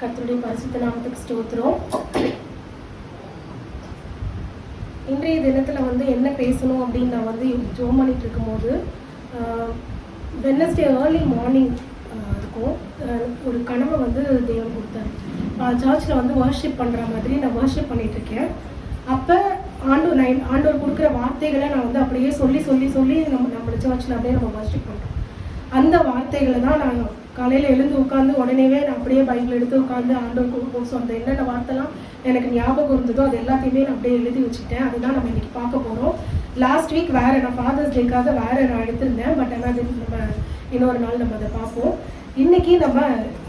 கர்த்தருடைய பரிசுத்த நாமத்துக்கு ஸ்தோத்திரம். இன்றைய தினத்தில் என்ன பேசணும் அப்படின்னு நான் ஜோம் பண்ணிட்டு இருக்கும்போது வெட்னஸ்டே ஏர்லி மார்னிங் இருக்கும். ஒரு கனவை தேவன் கொடுத்தாரு. சர்ச்சில் வர்ஷிப் பண்ணுற மாதிரி நான் வர்ஷிப் பண்ணிகிட்ருக்கேன். அப்போ ஆண்டவர் கொடுக்குற வார்த்தைகளை நான் அப்படியே சொல்லி சொல்லி சொல்லி நம்ம சர்ச்சில் அப்படியே நம்ம வர்ஷிப் பண்ணுறோம். அந்த வார்த்தைகளை தான் நான் காலையில் எழுந்து உட்காந்து உடனேவே நான் அப்படியே பைபிள் எடுத்து உட்காந்து ஆண்டவர் சொந்த என்னென்ன வார்த்தைலாம் எனக்கு ஞாபகம் இருந்ததோ அது எல்லாத்தையுமே நான் அப்படியே எழுதி வச்சுட்டேன். அதுதான் நம்ம இன்னைக்கு பார்க்க போகிறோம். லாஸ்ட் வீக் வேறு நான் ஃபாதர்ஸ் டேக்காக வேறு நான் எடுத்திருந்தேன். பட் ஆனால் அது நம்ம இன்னொரு நாள் நம்ம அதை பார்ப்போம். இன்னைக்கு நம்ம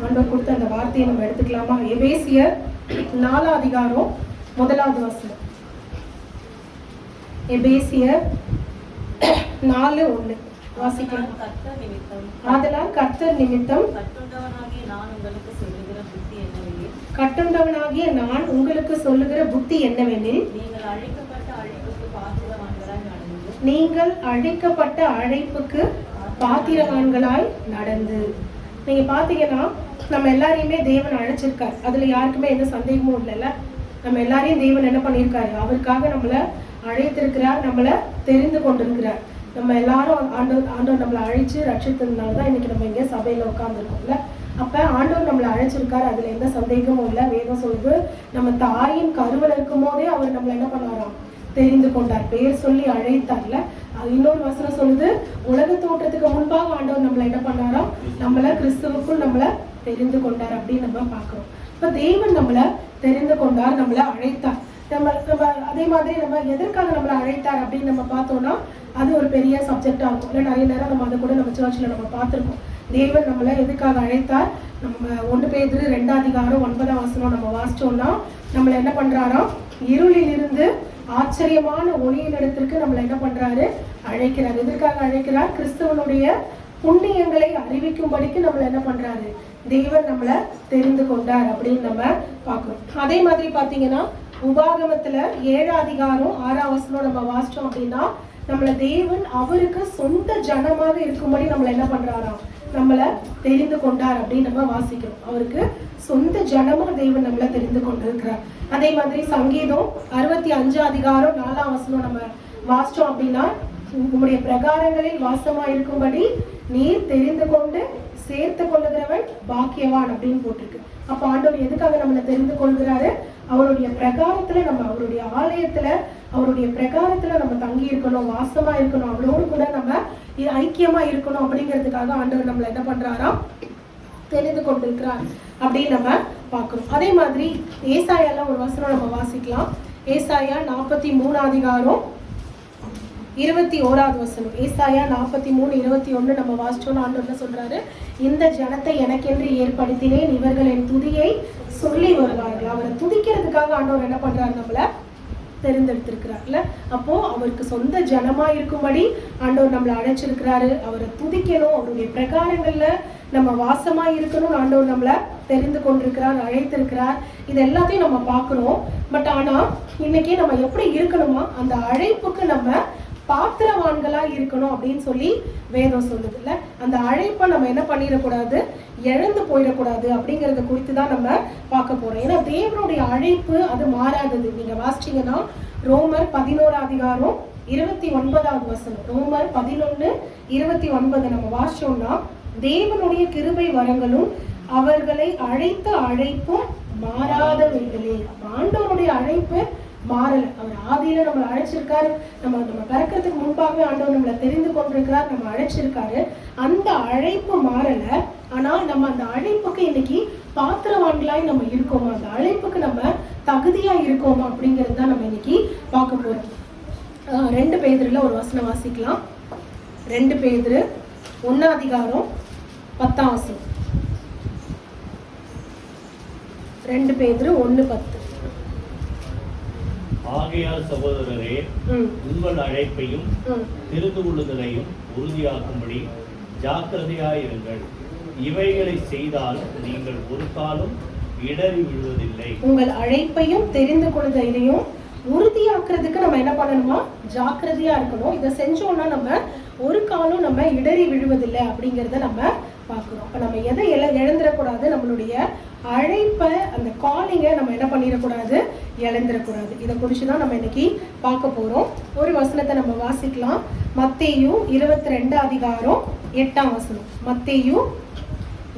ஆண்டவர் கொடுத்த அந்த வார்த்தையை நம்ம எடுத்துக்கலாமா? எபேசியர் 4 அதிகாரம் 1வது வசனம். எபேசியர் 4:1 வாசிக்கலாம். ஆதலால் கர்த்தர் நிமித்தம் கட்டுண்டவனாகிய நான் உங்களுக்கு சொல்லுகிற புத்தி என்னவெனில், நீங்கள் அழைக்கப்பட்ட அழைப்புக்கு பாத்திரவான்களாய் நடந்து. நீங்க பாத்தீங்கன்னா நம்ம எல்லாரையுமே தேவன் அழைச்சிருக்காரு. அதுல யாருக்குமே எந்த சந்தேகமும் இல்லைல்ல. நம்ம எல்லாரையும் தேவன் என்ன பண்ணியிருக்காரு? அவருக்காக நம்மளை அழைத்திருக்கிறார், நம்மளை தெரிந்து கொண்டிருக்கிறார். நம்ம எல்லாரும் ஆண்டவர் நம்மளை அழைச்சு ரட்சித்ததுனால தான் இன்னைக்கு நம்ம இங்கே சபையில் உட்காந்துருக்கோம்ல. அப்போ ஆண்டவர் நம்மளை அழைச்சிருக்காரு, அதில் எந்த சந்தேகமும் இல்லை. வேதம் சொல்லுது, நம்ம தாயின் கருவில் இருக்கும் போதே அவர் நம்மளை என்ன பண்ணாராம்? தெரிந்து கொண்டார், பேர் சொல்லி அழைத்தார்ல. இன்னொரு வசனம் சொல்லுது, உலக தோற்றத்துக்கு முன்பாக ஆண்டவர் நம்மளை என்ன பண்ணாராம்? நம்மளை கிறிஸ்துவுக்குள் நம்மளை தெரிந்து கொண்டார் அப்படின்னு நம்ம பார்க்கிறோம். இப்போ தேவன் நம்மளை தெரிந்து கொண்டார், நம்மளை அழைத்தார். நம்ம அதே மாதிரி நம்ம எதற்காக நம்மளை அழைத்தார் அப்படின்னு நம்ம பார்த்தோம்னா அது ஒரு பெரிய சப்ஜெக்டாக இருக்கும். இல்லை நிறைய நேரம் நம்ம அதை கூட நம்ம சர்ச்சில் நம்ம பார்த்துருக்கோம். தேவன் நம்மளை எதுக்காக அழைத்தார்? நம்ம 1 பேதுரு 2 அதிகாரம் 9ஆம் வசனம் நம்ம வாசிச்சோம்னா நம்மளை என்ன பண்ணுறாராம்? இருளில் இருந்து ஆச்சரியமான ஒளியின் இடத்திற்கு நம்மளை என்ன பண்ணுறாரு? அழைக்கிறார். எதற்காக அழைக்கிறார்? கிறிஸ்தவனுடைய புண்ணியங்களை அறிவிக்கும்படிக்கு நம்மளை என்ன பண்ணுறாரு? தேவன் நம்மளை தெரிந்து கொண்டார் அப்படின்னு நம்ம பார்க்குறோம். அதே மாதிரி பார்த்தீங்கன்னா உபாகமத்துல 7 அதிகாரம் 6ஆம் வசனம் நம்ம வாசிச்சோம் அப்படின்னா நம்மளை தேவன் அவருக்கு சொந்த ஜனமாக இருக்கும்படி நம்மளை என்ன பண்றாராம்? நம்மளை தெரிந்து கொண்டார் அப்படின்னு நம்ம வாசிக்கிறோம். அவருக்கு சொந்த ஜனமா தேவன் நம்மளை தெரிந்து கொண்டிருக்கிறார். அதே மாதிரி சங்கீதம் 65 அதிகாரம் 4ஆம் வசனம் நம்ம வாசிச்சோம் அப்படின்னா உங்களுடைய பிரகாரங்களில் வாசமா இருக்கும்படி நீர் தெரிந்து கொண்டு சேர்த்து கொள்ளுகிறவன் பாக்கியவான் அப்படின்னு போட்டிருக்கு. அப்ப ஆண்டவர் எதுக்காக நம்மளை தெரிந்து கொள்கிறாரு? அவருடைய பிரகாரத்துல நம்ம அவருடைய ஆலயத்துல அவருடைய பிரகாரத்துல நம்ம தங்கி இருக்கணும், வாசமா இருக்கணும், அவளோடு கூட நம்ம ஐக்கியமா இருக்கணும் அப்படிங்கிறதுக்காக ஆண்டவர் நம்மளை என்ன பண்றாராம்? தெரிந்து கொண்டிருக்கிறார் அப்படின்னு நம்ம பார்க்கிறோம். அதே மாதிரி ஏசாயால ஒரு வசனம் நம்ம வாசிக்கலாம். ஏசாயா 43 அதிகாரம் 21வது வசனம். ஏசாயா 43:21 நம்ம வாசிச்சோம்னா ஆண்டவர் என்ன சொல்றாரு? இந்த ஜனத்தை எனக்கென்று ஏற்படுத்தினேன், இவர்கள் என் துதியை சொல்லி வருவார்கள். அவரை துதிக்கிறதுக்காக ஆண்டவர் என்ன பண்றாரு? நம்மள தெரிந்தெடுத்திருக்கிறார்ல. அப்போ அவருக்கு சொந்த ஜனமா இருக்கும்படி ஆண்டவர் நம்மளை அழைச்சிருக்கிறாரு. அவரை துதிக்கணும், அவருடைய பிரகாரங்கள்ல நம்ம வாசமா இருக்கணும், ஆண்டவர் நம்மளை தெரிந்து கொண்டிருக்கிறார், அழைத்திருக்கிறார். இது எல்லாத்தையும் நம்ம பார்க்கிறோம். பட் ஆனா இன்னைக்கு நம்ம எப்படி இருக்கணுமா? அந்த அழைப்புக்கு நம்ம பாத்திரவான்களா இருக்கணும் அப்படின்னு சொல்லி வேதம் சொல்லுது இல்ல. அந்த அழைப்பை நம்ம என்ன பண்ணிடக்கூடாது? இழந்து போயிடக்கூடாது அப்படிங்கறத குறித்து தான் நம்ம பார்க்க போறோம். ஏன்னா தேவனுடைய அழைப்பு அது மாறாதது. நீங்க வாசிச்சீங்கன்னா ரோமர் 11 அதிகாரம் 29வது வசனம். ரோமர் 11:29 நம்ம வாசிச்சோம்னா தேவனுடைய கிருபை வரங்களும் அவர்களை அழைத்த அழைப்பும் மாறாதவைகளே. ஆண்டவருடைய அழைப்பு மாறல. அவர் ஆதியில நம்மளை அழைச்சிருக்காரு. நம்ம பிறக்கிறதுக்கு முன்பாகவே ஆண்டவர் நம்மளை தெரிந்து கொண்டிருக்கிறார், நம்ம அழைச்சிருக்காரு. அந்த அழைப்பு மாறல. ஆனா நம்ம அந்த அழைப்புக்கு இன்னைக்கு பாத்திரவான்களாய் நம்ம இருக்கோமா? அந்த அழைப்புக்கு நம்ம தகுதியா இருக்கோமா அப்படிங்கிறது தான் நம்ம இன்னைக்கு பார்க்க போறோம். 2 பேதுருல ஒரு வசனம் வாசிக்கலாம். 2 பேதுரு 1 அதிகாரம் 10ஆம் வசனம். 2 பேதுரு 1:10. ஆகையால் சகோதரரே, உங்கள் அழைப்பையும் தெரிந்து கொள்ளுதலையும் உறுதியாக்கும்படி ஜாக்கிரதையாயிருங்கள். இவைகளை செய்தால் நீங்கள் ஒரு காலம் இடறி விழுவதில்லை. உங்கள் அழைப்பையும் தெரிந்து கொள்ளுதலையும் உறுதியாக்குறதுக்கு நம்ம என்ன பண்ணணுமா? ஜாக்கிரதையா இருக்கணும். இதை செஞ்சோம்னா நம்ம ஒரு காலம் நம்ம இடறி விழுவதில்லை அப்படிங்கிறத நம்ம பார்க்குறோம். அப்போ நம்ம எதை இழந்துடக்கூடாது, நம்மளுடைய அழைப்பை, அந்த காலிங்கை நம்ம என்ன பண்ணிடக்கூடாது, இழந்துடக்கூடாது. இதை குறித்து தான் நம்ம இன்னைக்கு பார்க்க போகிறோம். ஒரு வசனத்தை நம்ம வாசிக்கலாம். மத்தேயு 22 அதிகாரம் 8ஆம் வசனம். மத்தேயு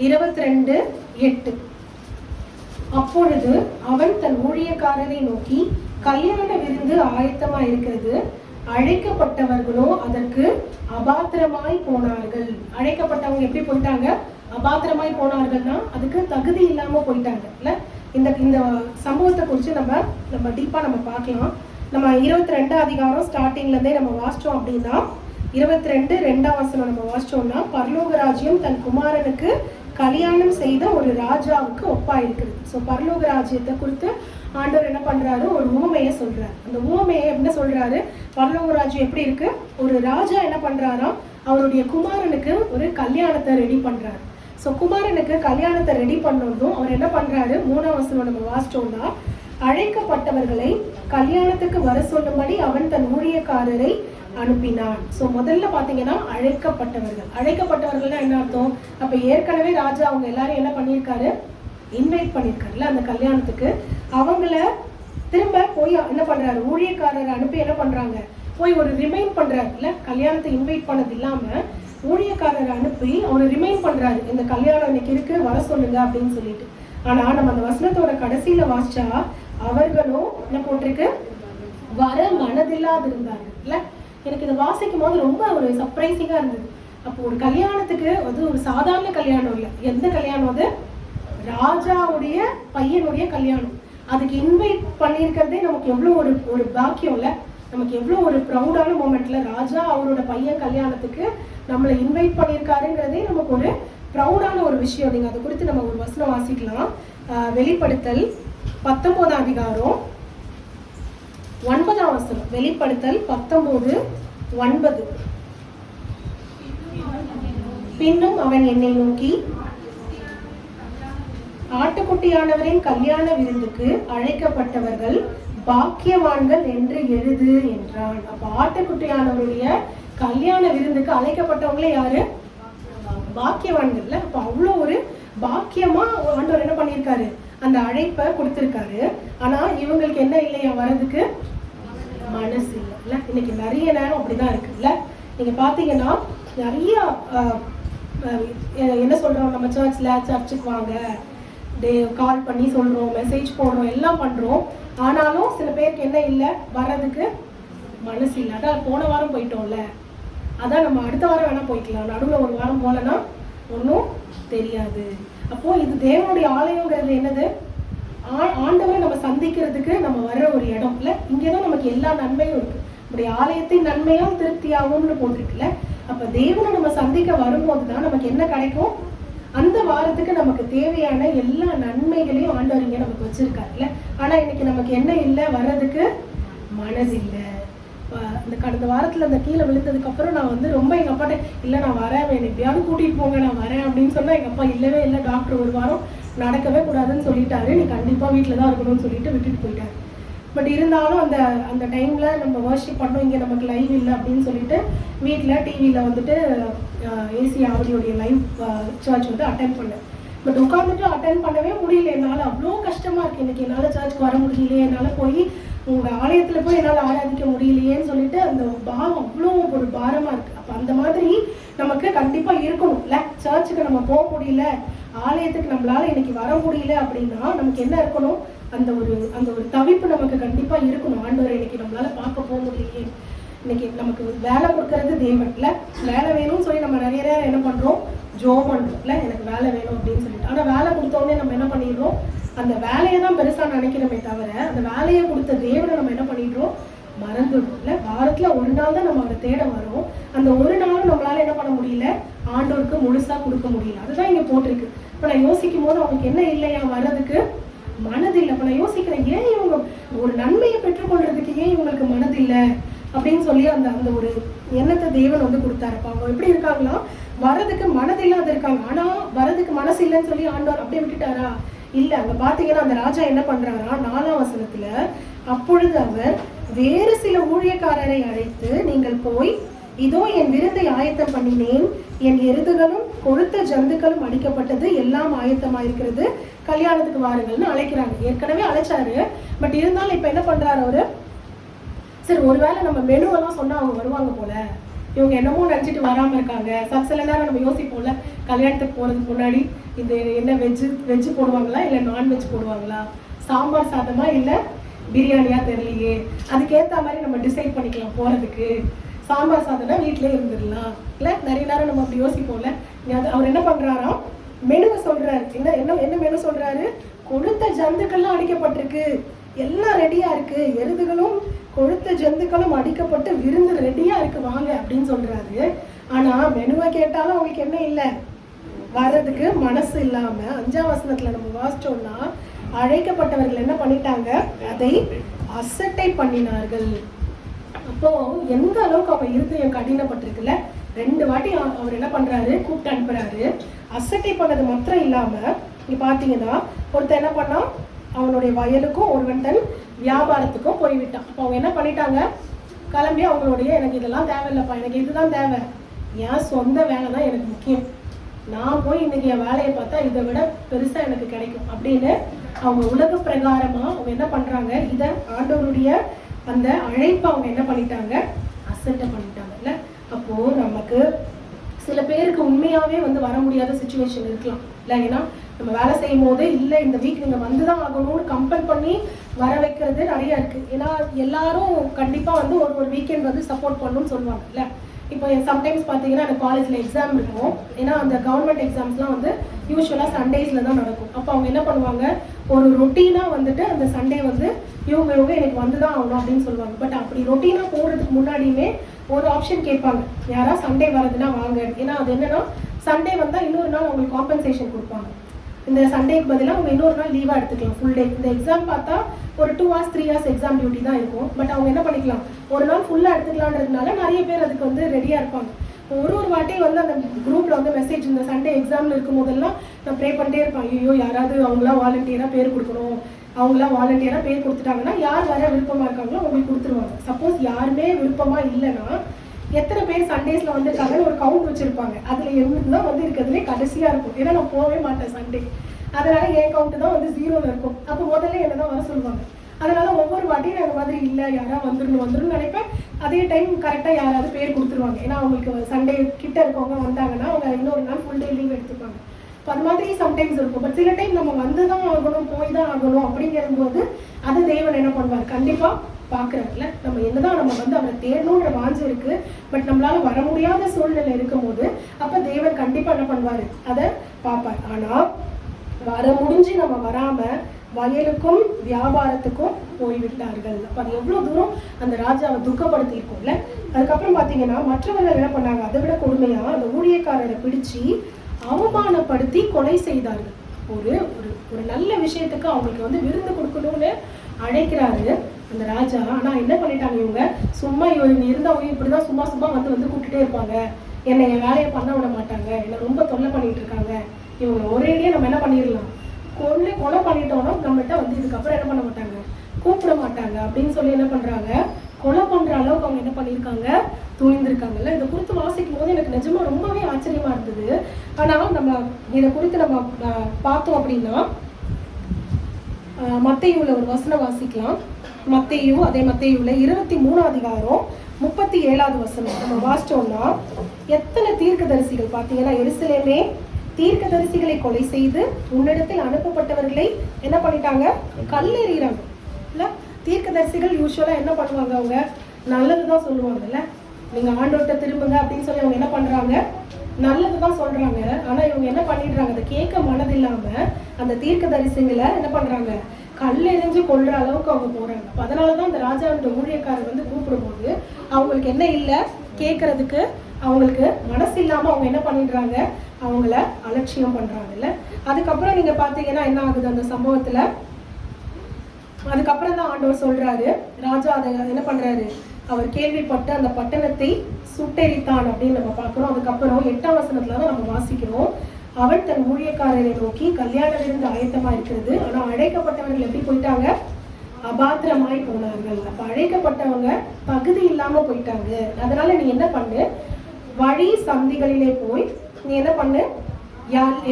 22:8. அப்பொழுது அவன் தன் ஊழியக்காரரை நோக்கி, கல்யாண விருந்து ஆயத்தமா இருக்கிறது, அழைக்கப்பட்டவர்களோ அதற்கு அபாத்திரமாய் போனார்கள். அழைக்கப்பட்டவங்க எப்படி போயிட்டாங்க? அபாத்திரமாய் போனார்கள்னா அதுக்கு தகுதி இல்லாம போயிட்டாங்க இல்ல. இந்த சம்பவத்தை குறித்து நம்ம டீப்பா நம்ம பார்க்கலாம். நம்ம 22 அதிகாரம் ஸ்டார்டிங்ல இருந்தே நம்ம வாசிச்சோம் அப்படின்னா 22:2ஆம் வசனம் நம்ம வாசிச்சோம்னா, பரலோக ராஜ்யம் தன் குமாரனுக்கு கல்யாணம் செய்த ஒரு ராஜாவுக்கு ஒப்பா இருக்குது. ஸோ பரலோக ராஜ்யத்தை குறித்து ஆண்டவர் என்ன பண்றாரு, ஒரு உவமையை சொல்றாரு. அந்த உவமையை என்ன சொல்றாரு, பரலோக ராஜ்யம் எப்படி இருக்கு, ஒரு ராஜா என்ன பண்றாராம், அவருடைய குமாரனுக்கு ஒரு கல்யாணத்தை ரெடி பண்றாரு. ஸோ குமாரனுக்கு கல்யாணத்தை ரெடி பண்ணதும் அவர் என்ன பண்றாரு, 3ஆம் வசனம் நம்ம வாசிச்சோம்னா, அழைக்கப்பட்டவர்களை கல்யாணத்துக்கு வர சொல்லும்படி அவன் தன் ஊழியக்காரரை அனுப்பினான். ஸோ முதல்ல பார்த்தீங்கன்னா அழைக்கப்பட்டவர்கள்னா என்ன அர்த்தம்? அப்போ ஏற்கனவே ராஜா அவங்க எல்லாரும் என்ன பண்ணியிருக்காரு, இன்வைட் பண்ணியிருக்காருல்ல அந்த கல்யாணத்துக்கு. அவங்கள திரும்ப போய் என்ன பண்றாரு, ஊழியக்காரரை அனுப்பி என்ன பண்றாங்க, போய் ஒரு ரிமைண்ட் பண்றாரு இல்ல. கல்யாணத்தை இன்வைட் பண்ணது இல்லாம ஊழியக்காரரை அனுப்பி அவரை ரிமைண்ட் பண்றாரு, இந்த கல்யாணம் இன்னைக்கு இருக்கு, வர சொல்லுங்க அப்படின்னு சொல்லிட்டு. ஆனா நம்ம அந்த வசனத்தோட கடைசியில வாசிச்சா, அவர்களும் என்ன போட்டிருக்கு, வர மனதில்லாது இருந்தார்கள் இல்ல. எனக்கு இதை வாசிக்கும் போது ரொம்ப ஒரு சர்ப்ரைசிங்கா இருந்தது. அப்போ ஒரு கல்யாணத்துக்கு அது ஒரு சாதாரண கல்யாணம் இல்லை. எந்த கல்யாணம் அது? ராஜாவுடைய பையனுடைய கல்யாணம். அதுக்கு இன்வைட் பண்ணியிருக்கிறதே நமக்கு எவ்வளோ ஒரு பாக்கியம் இல்லை, நமக்கு எவ்வளோ ஒரு ப்ரௌடான மூமெண்ட்ல ராஜா அவரோட பையன் கல்யாணத்துக்கு நம்மளை இன்வைட் பண்ணியிருக்காருங்கிறதே நமக்கு ஒரு ப்ரௌடான ஒரு விஷயம். நீங்கள் அதை குறித்து நம்ம ஒரு வசனம் வாசிக்கலாம். வெளிப்படுத்தல் 19ஆம் அதிகாரம் 9ஆம் வசனம். வெளிப்படுத்தல் 19:9. பின்னும் அவன் என்னை நோக்கி, ஆட்டுக்குட்டியானவரின் கல்யாண விருந்துக்கு அழைக்கப்பட்டவர்கள் பாக்கியவான்கள் என்று எழுது என்றான். அப்ப ஆட்டுக்குட்டியானவருடைய கல்யாண விருந்துக்கு அழைக்கப்பட்டவங்களே யாரு? பாக்கியவான்கள்ல. அப்ப அவ்வளோ ஒரு பாக்கியமா ஆண்டவர் என்ன பண்ணியிருக்காரு, அந்த அழைப்பை கொடுத்திருக்காரு. ஆனா இவங்களுக்கு என்ன இல்லையா, வரதுக்கு மனசு இல்ல. இன்னைக்கு நிறைய நேரம் அப்படிதான் இருக்குல்ல. நீங்க பாத்தீங்கன்னா நிறைய என்ன சொல்றோம், நம்ம சர்ச்சுக்கு வாங்க, கால் பண்ணி சொல்றோம், மெசேஜ் போடுறோம், எல்லாம் பண்றோம். ஆனாலும் சில பேருக்கு என்ன இல்லை, வர்றதுக்கு மனசு இல்லை. அதான் போன வாரம் போயிட்டோம்ல, அதான் நம்ம அடுத்த வாரம் வேணா போய்க்கலாம், நடுவில் ஒரு வாரம் போலன்னா ஒன்றும் தெரியாது. அப்போ இது தேவனுடைய ஆலயங்கிறது என்னது, ஆண்டவரை நம்ம சந்திக்கிறதுக்கு நம்ம வர்ற ஒரு இடம் இல்லை. இங்கேதான் நமக்கு எல்லா நன்மையும் இருக்கு. நம்முடைய ஆலயத்தின் நன்மையும் திருப்தியாகும்னு போட்டிருக்குல்ல. அப்ப தேவனை நம்ம சந்திக்க வரும்போது தான் நமக்கு என்ன கிடைக்கும், அந்த வாரத்துக்கு நமக்கு தேவையான எல்லா நன்மைகளையும் ஆண்டவர் இங்க நமக்கு வச்சிருக்காருல்ல. ஆனா இன்னைக்கு நமக்கு என்ன இல்லை, வர்றதுக்கு மனது இல்லை. இந்த கடந்த வாரத்துல அந்த கீழே விழுந்ததுக்கு அப்புறம் நான் ரொம்ப எங்க அப்பாட்ட, இல்லை நான் வரேன், எப்படியாவது கூட்டிட்டு போங்க, நான் வரேன் அப்படின்னு சொன்னா எங்க அப்பா இல்லவே இல்லை, டாக்டர் ஒரு வாரம் நடக்கவே கூடாதுன்னு சொல்லிட்டாரு, நீ கண்டிப்பா வீட்டுல தான் இருக்கணும்னு சொல்லிட்டு விட்டுட்டு போயிட்டாரு. பட் இருந்தாலும் அந்த டைம்ல நம்ம வர்ஷிப் பண்ணோம், இங்க நமக்கு லைவ் இல்லை அப்படின்னு சொல்லிட்டு வீட்டுல டிவியில ஏசி ஆவடியோடைய லைவ் சர்ச் அட்டென்ட் பண்ணேன். பட் உட்காந்துட்டு அட்டென்ட் பண்ணவே முடியல, என்னால அவ்வளோ கஷ்டமா இருக்கு. இன்னைக்கு என்னால சர்ச்சுக்கு வர முடியலையே, என்னால போய் உங்க ஆலயத்துல போய் என்னால ஆராதிக்க முடியலையேன்னு சொல்லிட்டு அந்த பாவம் அவ்வளோ ஒரு பாரமா இருக்கு. அப்ப அந்த மாதிரி நமக்கு கண்டிப்பா இருக்கணும் இல்ல. சர்ச்சுக்கு நம்ம போக முடியல, ஆலயத்துக்கு நம்மளால இன்னைக்கு வர முடியல அப்படின்னா நமக்கு என்ன இருக்கணும், அந்த ஒரு தவிப்பு நமக்கு கண்டிப்பா இருக்கணும். ஆண்டவரை இன்னைக்கு நம்மளால பார்க்க போக முடியலையே, இன்னைக்கு நமக்கு வேலை கொடுக்கறது தேவன் இல்ல. வேலை வேணும்னு சொல்லி நம்ம நிறைய நேரம் என்ன பண்றோம், ஜோம் பண்றோம் இல்ல, எனக்கு வேலை வேணும் அப்படின்னு சொல்லிட்டு. ஆனா வேலை கொடுத்தோடனே நம்ம என்ன பண்ணிடுறோம், அந்த வேலையை தான் பெருசா நினைக்கிறோமே தவிர அந்த வேலையை கொடுத்த தேவனை நம்ம என்ன பண்ணிடுறோம், மறந்துடும் இல்ல. வாரத்துல ஒரு நாள் தான் நம்ம அவரை தேட வரோம், அந்த ஒரு நாளும் நம்மளால என்ன பண்ண முடியல, ஆண்டவருக்கு முழுசா கொடுக்க முடியல. அதுதான் இங்க போட்டிருக்கு. இப்ப நான் யோசிக்கும் போது அவனுக்கு என்ன இல்லையா, வர்றதுக்கு மனதில்லை. அப்ப நான் யோசிக்கிறேன், ஏன் இவங்க ஒரு நன்மையை பெற்றுக்கொள்றதுக்கு ஏன் இவங்களுக்கு மனதில்லை அப்படின்னு சொல்லி அந்த ஒரு எண்ணத்தை தேவன் கொடுத்தாருப்பா. அவங்க எப்படி இருக்காங்களா, வரதுக்கு மனதில்லாத இருக்காங்க, ஆனா வரதுக்கு மனசு இல்லைன்னு சொல்லி ஆண்டவர் அப்படியே விட்டுட்டாரா? இல்ல. அங்க பாத்தீங்கன்னா அந்த ராஜா என்ன பண்றாரா, 4ஆம் வசனத்துல, அப்பொழுது அவர் வேறு சில ஊழியக்காரரை அழைத்து, நீங்கள் போய் இதோ என் விருந்தை ஆயத்தம் பண்ணினேன், என் எருதுகளும் கொழுத்த ஜந்துக்களும் அடிக்கப்பட்டது, எல்லாம் ஆயத்தமா இருக்கிறது, கல்யாணத்துக்கு வாருங்கள்னு அழைக்கிறாங்க. ஏற்கனவே அழைச்சாரு, பட் இருந்தாலும் இப்ப என்ன பண்றாரு அவரு, சரி ஒருவேளை நம்ம மெனுவெல்லாம் சொன்னா அவங்க வருவாங்க போல, இவங்க என்னமோ நினைச்சிட்டு வராம இருக்காங்க. சில நேரம் நம்ம யோசிப்போம்ல, கல்யாணத்துக்கு போறதுக்கு முன்னாடி இந்த என்ன வெஜ் போடுவாங்களா இல்ல நான்வெஜ் போடுவாங்களா, சாம்பார் சாதமா இல்ல பிரியாணியா தெரியலையே, அதுக்கேற்ற மாதிரி நம்ம டிசைட் பண்ணிக்கலாம் போறதுக்கு. சாம்பார் சாதம்னா வீட்டிலே இருந்துடலாம் இல்ல, நிறைய நேரம் நம்ம அப்படி யோசிப்போம்ல. அவர் என்ன பண்றாராம், மெனுவை சொல்றாரு. என்ன மெனு சொல்றாரு, கொழுத்த ஜந்துக்கள்லாம் அடிக்கப்பட்டிருக்கு, எல்லாம் ரெடியா இருக்கு, எருதுகளும் கொழுத்த ஜந்துக்களும் அடிக்கப்பட்டு விருந்து ரெடியா இருக்கு, வாங்க அப்படின்னு சொல்றாரு. ஆனா மெனுவை கேட்டாலும் அவங்களுக்கு என்ன இல்லை, வர்றதுக்கு மனசு இல்லாம 5ஆம் வசனத்துல நம்ம வாசிச்சோம்னா, அழைக்கப்பட்டவர்கள் என்ன பண்ணிட்டாங்க, அதை அசட்டை பண்ணினார்கள். அப்போ எந்த அளவுக்கு அவன் இருதயம் கடினப்பட்டிருக்குல்ல. 2 வாட்டி அவர் என்ன பண்றாரு, கூப்பிட்டு அனுப்புறாரு. அசட்டை பண்ணது மாத்திரம் இல்லாம இங்க பாத்தீங்கன்னா, ஒருத்தர் என்ன பண்ணா, அவனுடைய வயலுக்கும் ஒருவன் தன் வியாபாரத்துக்கும் போய்விட்டான். அப்போ அவங்க என்ன பண்ணிட்டாங்க, கிளம்பி அவங்களுடைய, எனக்கு இதெல்லாம் தேவையில்லைப்பா, எனக்கு இதுதான் தேவை, என் சொந்த வேலை தான் எனக்கு முக்கியம், நான் போய் இன்னைக்கு என் வேலையை பார்த்தா இதை விட பெருசா எனக்கு கிடைக்கும் அப்படின்னு அவங்க உலக பிரகாரமா அவங்க என்ன பண்றாங்க, இத ஆண்டவருடைய அந்த அழைப்பை அவங்க என்ன பண்ணிட்டாங்க, அசட்டை பண்ணிட்டாங்கல்ல. அப்போ நமக்கு சில பேருக்கு உண்மையாவே வர முடியாத சுச்சுவேஷன் இருக்கலாம் இல்ல. ஏன்னா நம்ம வேலை செய்யும் போது இல்ல இந்த வீக் நீங்க வந்துதான் ஆகணும்னு கம்பல் பண்ணி வர வைக்கிறது நிறைய இருக்கு. ஏன்னா எல்லாரும் கண்டிப்பா ஒரு வீக்கெண்ட் சப்போர்ட் பண்ணணும்னு சொல்லுவாங்க இல்ல. இப்போ சம்டைம்ஸ் பார்த்தீங்கன்னா எனக்கு காலேஜில் எக்ஸாம் இருக்கும். ஏன்னா அந்த கவர்மெண்ட் எக்ஸாம்ஸ்லாம் யூஸ்வலாக சண்டேஸில் தான் நடக்கும். அப்போ அவங்க என்ன பண்ணுவாங்க, ஒரு ரொட்டீனாக அந்த சண்டே இவங்க எனக்கு தான் ஆகணும் அப்படின்னு சொல்லுவாங்க. பட் அப்படி ரொட்டீனாக போகிறதுக்கு முன்னாடியுமே ஒரு ஆப்ஷன் கேட்பாங்க, யாரா சண்டே வரதுன்னா வாங்க. ஏன்னா அது என்னன்னா, சண்டே வந்தால் இன்னொரு நாள் அவங்களுக்கு காம்பன்சேஷன் கொடுப்பாங்க. இந்த சண்டேக்கு பதிலாக அவங்க இன்னொரு நாள் லீவாக எடுத்துக்கலாம் ஃபுல் டே. இந்த எக்ஸாம் பார்த்தா ஒரு 2 hours 3 hours எக்ஸாம் டியூட்டி தான் இருக்கும். பட் அவங்க என்ன பண்ணிக்கலாம், ஒரு நாள் ஃபுல்லாக எடுத்துக்கலான்றதுனால நிறைய பேர் அதுக்கு ரெடியாக இருப்பாங்க. ஒரு வாட்டி அந்த குரூப்பில் மெசேஜ், இந்த சண்டே எக்ஸாமில் இருக்கும் போதெல்லாம் நான் ப்ரே பண்ணிட்டே இருப்பேன், ஐயோ யாராவது அவங்களாம் வாலண்டியராக பேர் கொடுக்கணும், அவங்களாம் வாலண்டியராக பேர் கொடுத்துட்டாங்கன்னா யார் வர விருப்பமாக இருக்காங்களோ அவங்களுக்கு கொடுத்துருவாங்க. சப்போஸ் யாருமே விருப்பமாக இல்லைன்னா எத்தனை பேர் சண்டேஸ்ல வந்திருக்காங்கன்னு ஒரு கவுண்ட் வச்சிருப்பாங்க. அதுல எனக்கு தான் இருக்கிறதுலே கடைசியா இருக்கும். ஏன்னா நான் போகவே மாட்டேன் சண்டே, அதனால என் கவுண்ட் தான் 0ல இருக்கும். அப்போ முதல்ல என்னதான் வர சொல்லுவாங்க. அதனால ஒவ்வொரு வாட்டியும் அந்த மாதிரி இல்லை, யாராவது வந்துடணும்னு நினைப்பேன். அதே டைம் கரெக்டாக யாராவது பேர் கொடுத்துருவாங்க. ஏன்னா அவங்களுக்கு சண்டே கிட்ட இருக்கவங்க வந்தாங்கன்னா அவங்க இன்னொரு நாள் ஃபுல் டே லீவ் எடுத்துப்பாங்க. இப்போ அது மாதிரி சம்டைம்ஸ் இருக்கும். பட் சில டைம் நம்ம வந்துதான் ஆகணும், போய் தான் ஆகணும் அப்படிங்கிற போது அதை தேவன் என்ன பண்ணுவார், கண்டிப்பா பாக்குறாருல. நம்ம என்னதான் நம்ம அவரை தேடணும்ன்ற வாஞ்சு இருக்கு, பட் நம்மளால வர முடியாத சூழ்நிலை இருக்கும் போது அப்ப தேவன் கண்டிப்பா என்ன பண்ணுவாரு, அதை பார்ப்பார். ஆனா வர முடிஞ்சு நம்ம வராம வயலுக்கும் வியாபாரத்துக்கும் போய்விட்டார்கள். அப்ப அது எவ்வளவு தூரம் அந்த ராஜாவை துக்கப்படுத்தி இருக்கும்ல. அதுக்கப்புறம் பாத்தீங்கன்னா மற்றவர்கள் என்ன பண்ணாங்க, அதை விட கொடுமையா அந்த ஊழியக்காரரை பிடிச்சு அவமானப்படுத்தி கொலை செய்தார்கள். ஒரு ஒரு நல்ல விஷயத்துக்கு அவங்களுக்கு விருந்து கொடுக்கணும்னு அழைக்கிறாரு அந்த ராஜா. ஆனா என்ன பண்ணிட்டாங்க, இவங்க சும்மா இவங்க இருந்தவங்க இப்படிதான் சும்மா கூப்பிட்டுட்டே இருப்பாங்க, என்னை என் வேலையை பண்ண விட மாட்டாங்க, என்னை ரொம்ப தொல்லை பண்ணிட்டு இருக்காங்க, இவங்க ஒரேடியே நம்ம என்ன பண்ணிடலாம், கொலை பண்ணிட்டோம்னா நம்மகிட்ட இதுக்கப்புறம் என்ன பண்ண மாட்டாங்க, கூப்பிட மாட்டாங்க அப்படின்னு சொல்லி என்ன பண்றாங்க, கொலை பண்ற அளவுக்கு அவங்க என்ன பண்ணியிருக்காங்க, துணிந்திருக்காங்கல்ல. இதை குறித்து வாசிக்கும் போது எனக்கு நிஜமா ரொம்பவே ஆச்சரியமா இருந்தது. ஆனா நம்ம இதை குறித்து நம்ம பார்த்தோம் அப்படின்னா மத்தேயுல ஒரு வசனம் வாசிக்கலாம். மத்தேயு, அதே மத்தேயுல 23 அதிகாரம் 37வது வசனம் நம்ம வாசிச்சோம்னா, எத்தனை தீர்க்கதரிசிகள் பார்த்தீங்கன்னா, எருசலேமே தீர்க்கதரிசிகளை கொலை செய்து உன்னிடத்தில் அனுப்பப்பட்டவர்களை என்ன பண்ணிட்டாங்க, கல்லெறிகிறாங்க இல்ல. தீர்க்கதரிசிகள் யூஸ்வலா என்ன பண்ணுவாங்க, அவங்க நல்லதுதான் சொல்லுவாங்கல்ல, நீங்க ஆண்டோட்ட திரும்புங்க அப்படின்னு சொல்லி அவங்க என்ன பண்றாங்க, நல்லதுதான் சொல்றாங்க. ஆனா இவங்க என்ன பண்ணிடுறாங்க, அதை கேட்க மனதில்லாம அந்த தீர்க்கதரிசிகளை என்ன பண்றாங்க, கல்லெறிஞ்சு கொள்ற அளவுக்கு அவங்க போறாங்க. அதனாலதான் அந்த ராஜாவோட ஊழியக்காரர் கூப்பிடும் போது அவங்களுக்கு என்ன இல்லை, கேட்கறதுக்கு அவங்களுக்கு மனசு இல்லாம அவங்க என்ன பண்ணிடுறாங்க, அவங்கள அலட்சியம் பண்றாங்கல்ல. அதுக்கப்புறம் நீங்க பாத்தீங்கன்னா என்ன ஆகுது அந்த சம்பவத்துல, அதுக்கப்புறம் தான் ஆண்டவர் சொல்றாரு, ராஜா அதை என்ன பண்றாரு, அவர் கேள்விப்பட்டு அந்த பட்டணத்தை சுட்டெரித்தான் அப்படின்னு நம்ம பார்க்கிறோம். அதுக்கப்புறம் 8ஆம் வசனத்துலதான் நம்ம வாசிக்கிறோம், அவன் தன் ஊழியக்காரரை நோக்கி, கல்யாண விருந்து ஆயத்தமா இருக்கிறது, ஆனா அழைக்கப்பட்டவர்கள் எப்படி போயிட்டாங்க, அபாத்திரமாய் போனார்கள். அப்ப அழைக்கப்பட்டவங்க தகுதி இல்லாம போயிட்டாங்க. அதனால நீ என்ன பண்ணு, வழி சந்திகளிலே போய் நீ என்ன பண்ணு,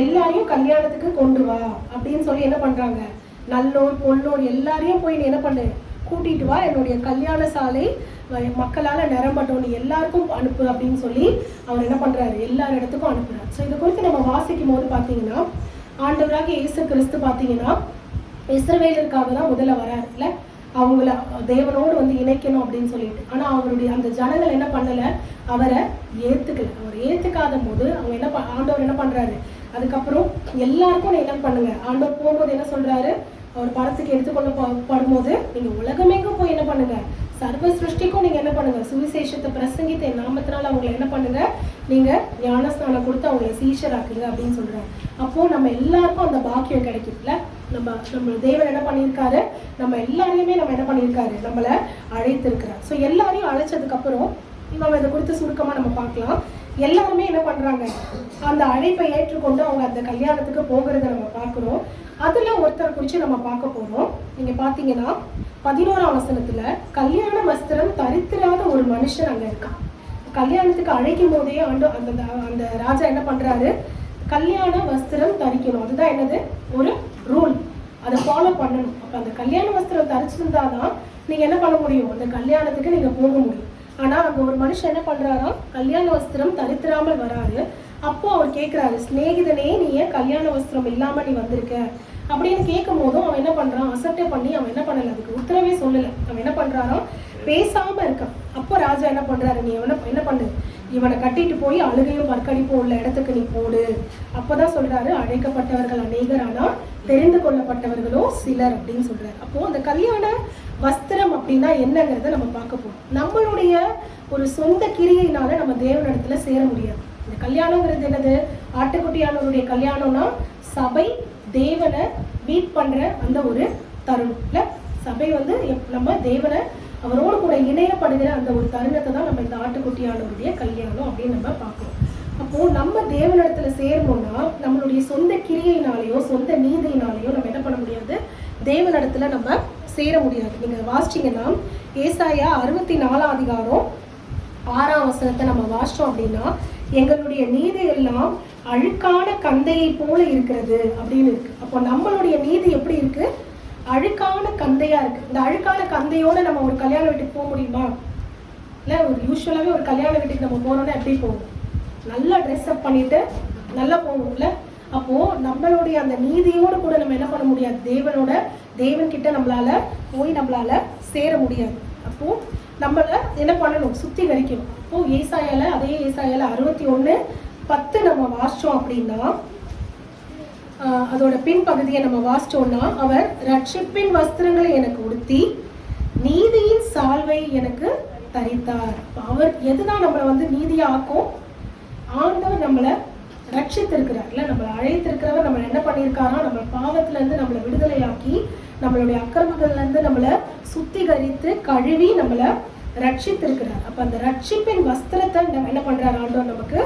எல்லாரையும் கல்யாணத்துக்கு கொண்டு வா அப்படின்னு சொல்லி என்ன பண்றாங்க, நல்லோர் பொல்லோர் எல்லாரையும் போய் நீ என்ன பண்ணு, கூட்டிட்டு வா, என்னுடைய கல்யாண சாலை மக்களால நிரம்பட்டும், நீ எல்லாருக்கும் அனுப்பு அப்படின்னு சொல்லி அவர் என்ன பண்றாரு, எல்லா இடத்துக்கும் அனுப்புறாரு. ஸோ இதை குறித்து நம்ம வாசிக்கும் போது பார்த்தீங்கன்னா, ஆண்டவராக இயேசு கிறிஸ்து பார்த்தீங்கன்னா இஸ்ரவேலருக்காக தான் முதல்ல வராருல்ல, அவங்கள தேவனோடு வந்து இணைக்கணும் அப்படின்னு சொல்லிட்டு. ஆனால் அவருடைய அந்த ஜனங்கள் என்ன பண்ணலை, அவரை ஏற்றுக்கல. அவர் ஏற்றுக்காத போது அவங்க ஆண்டவர் என்ன பண்ணுறாரு, அதுக்கப்புறம் எல்லாருக்கும் நீ என்ன பண்ணுங்க, ஆண்டவர் போகும்போது என்ன சொல்கிறாரு, அவர் படத்துக்கு எடுத்துக்கொள்ளப்படும்போது நீங்கள் உலகமெங்கும் போய் என்ன பண்ணுங்க, சர்வ சிருஷ்டிக்கும் நீங்கள் என்ன பண்ணுங்க, சுவிசேஷத்தை பிரசங்கித்த என் நாமத்தினால அவங்களை என்ன பண்ணுங்க, நீங்கள் ஞானஸ்தானம் கொடுத்து அவங்களை சீஷராக்குங்க அப்படின்னு சொல்கிறாங்க. அப்போது நம்ம எல்லாருக்கும் அந்த பாக்கியம் கிடைக்கும்ல. நம்ம தேவன் என்ன பண்ணியிருக்காரு, நம்ம எல்லாரையுமே நம்ம என்ன பண்ணியிருக்காரு, நம்மளை அழைத்திருக்கிறார். ஸோ எல்லாரையும் அழைச்சதுக்கப்புறம் நம்ம இதை குறித்து சுருக்கமாக நம்ம பார்க்கலாம். எல்லாருமே என்ன பண்ணுறாங்க, அந்த அழைப்பை ஏற்றுக்கொண்டு அவங்க அந்த கல்யாணத்துக்கு போகிறத நம்ம பார்க்குறோம். அதில் ஒருத்தரை குறித்து நம்ம பார்க்க போகிறோம். நீங்கள் பார்த்தீங்கன்னா 11ஆம் வசனத்தில் கல்யாண வஸ்திரம் தரித்திராத ஒரு மனுஷன் அங்கே இருக்கான். கல்யாணத்துக்கு அழைக்கும் போதே அந்த ராஜா என்ன பண்ணுறாரு, கல்யாண வஸ்திரம் தரிக்கணும், அதுதான் என்னது, ஒரு ரூல், அதை ஃபாலோ பண்ணணும். அப்போ அந்த கல்யாண வஸ்திரம் தரிச்சிருந்தா தான் நீங்கள் என்ன பண்ண முடியும், அந்த கல்யாணத்துக்கு நீங்கள் போக முடியும். ஆனால் அங்கே ஒரு மனுஷன் என்ன பண்ணுறாரா, கல்யாண வஸ்திரம் தரித்திராமல் வராரு. அப்போ அவர் கேட்குறாரு, சிநேகிதனே நீ ஏன் கல்யாண வஸ்திரம் இல்லாமல் நீ வந்திருக்க அப்படின்னு கேட்கும் போதும் அவன் என்ன பண்ணுறான், அசட்டை பண்ணி அவன் என்ன பண்ணலை, அதுக்கு உத்தரவே சொல்லலை. அவன் என்ன பண்ணுறாரோ பேசாமல் இருக்கான். அப்போ ராஜா என்ன பண்ணுறாரு, நீ என்ன பண்ணு, இவனை கட்டிட்டு போய் அழுகையும் பற்கடிப்பும் உள்ள இடத்துக்கு நீ போடு. அப்போதான் சொல்றாரு, அழைக்கப்பட்டவர்கள் அநேகர் ஆனால் தெரிந்து கொள்ளப்பட்டவர்களோ சிலர் அப்படின்னு சொல்றாரு. அப்போ அந்த கல்யாண வஸ்திரம் அப்படின்னா என்னங்கிறத நம்ம பார்க்க போறோம். நம்மளுடைய ஒரு சொந்த கிரியையினால நம்ம தேவனிடத்துல சேர முடியாது. இந்த கல்யாணங்கிறது என்னது, ஆட்டுக்குட்டியானவருடைய கல்யாணம்னா சபை தேவனை மீட் பண்ற அந்த ஒரு தருணம் இல்ல. சபை வந்து நம்ம தேவனை அவரோடு கூட இணையப்படுகிற அந்த ஒரு தருணத்தை தான் நம்ம இந்த ஆட்டுக்குட்டியானவருடைய கல்யாணம் அப்படின்னு நம்ம பார்க்கிறோம். அப்போ நம்ம தேவனிடத்துல சேரணும்னா நம்மளுடைய சொந்த கிரியையினாலேயோ சொந்த நீதியினாலேயோ நம்ம என்ன பண்ண முடியாது, தேவனிடத்துல நம்ம சேர முடியாது. நீங்க வாசிச்சீங்கன்னா ஏசாயா 64ஆம் அதிகாரம் 6ஆம் வசனத்தை நம்ம வாசிச்சோம் அப்படின்னா, எங்களுடைய நீதி எல்லாம் அழுக்கான கந்தையை போல இருக்கிறது அப்படின்னு இருக்கு. அப்போ நம்மளுடைய நீதி எப்படி இருக்கு, அழுக்கான கந்தையா இருக்கு. இந்த அழுக்கான கந்தையோட நம்ம ஒரு கல்யாண வீட்டுக்கு போக முடியுமா? இல்லை, ஒரு யூஸ்வலாகவே ஒரு கல்யாண வீட்டுக்கு நம்ம போனோம்னா எப்படி போவோம், நல்லா ட்ரெஸ் அப் பண்ணிட்டு நல்லா போவோம்ல. அப்போ நம்மளுடைய அந்த நீதியோடு கூட நம்ம என்ன பண்ண முடியாது, தேவன்கிட்ட நம்மளால நம்மளால சேர முடியாது. அப்போ நம்மள என்ன பண்ணணும், சுத்திகரிக்கணும். அப்போ அதே ஏசாயால 61:10 நம்ம வாசிச்சோம் அப்படின்னா, அதோட பின்பகுதியை நம்ம வாசிச்சோம்னா, அவர் ரட்சிப்பின் வஸ்திரங்களை எனக்கு உடுத்தி நீதியின் சால்வை எனக்கு தரித்தார். அவர் எதுதான் நம்மளை வந்து நீதியாக்கும், ஆண்டவர் நம்மளை ரட்சித்திருக்கிறார்ல, நம்மளை அழைத்திருக்கிறவர் நம்மளை என்ன பண்ணியிருக்காரா, நம்ம பாவத்துல இருந்து நம்மளை விடுதலையாக்கி நம்மளுடைய அக்கிரமங்கள்ல இருந்து நம்மளை சுத்திகரித்து கழுவி நம்மளை ரட்சித்திருக்கிறார். அப்ப அந்த ரட்சிப்பின் வஸ்திரத்தை என்ன பண்றார், ஆண்டவர் நமக்கு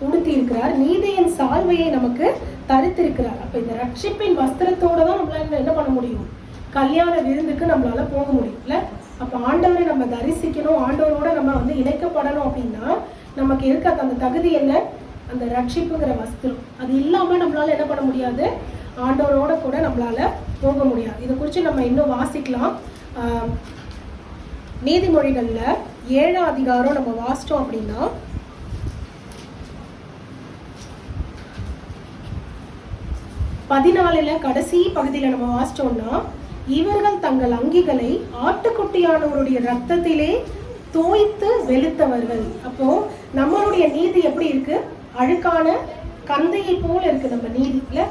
உடுத்தி இருக்கிறார், நீதியின் சால்வையை நமக்கு தரித்திருக்கிறார். அப்ப இந்த ரட்சிப்பின் வஸ்திரத்தோட தான் நம்மளால என்ன பண்ண முடியும், கல்யாண விருந்துக்கு நம்மளால போக முடியும்ல. அப்ப ஆண்டவரை நம்ம தரிசிக்கணும், ஆண்டவரோட நம்ம வந்து இணைக்கப்படணும் அப்படின்னா நமக்கு இருக்க அந்த தகுதி என்ன, அந்த ரட்சிப்புங்கிற வஸ்திரம். அது இல்லாம நம்மளால என்ன பண்ண முடியாது, ஆண்டவரோட கூட நம்மளால போக முடியாது. இதை குறித்து நம்ம இன்னும் வாசிக்கலாம். நீதிமொழிகள்ல 7ஆம் அதிகாரம் நம்ம வாசிச்சோம் அப்படின்னா, கடைசி பகுதியில நம்ம வாசிச்சோம்னா, இவர்கள் தங்கள் அங்கிகளை ஆட்டுக்குட்டியானவருடைய ரத்தத்திலே தோய்த்து வெளுத்தவர்கள். அப்போ நம்மளுடைய நீதி எப்படி இருக்கு, அழுக்கான கந்தையை போல இருக்கு நம்ம நீதியில.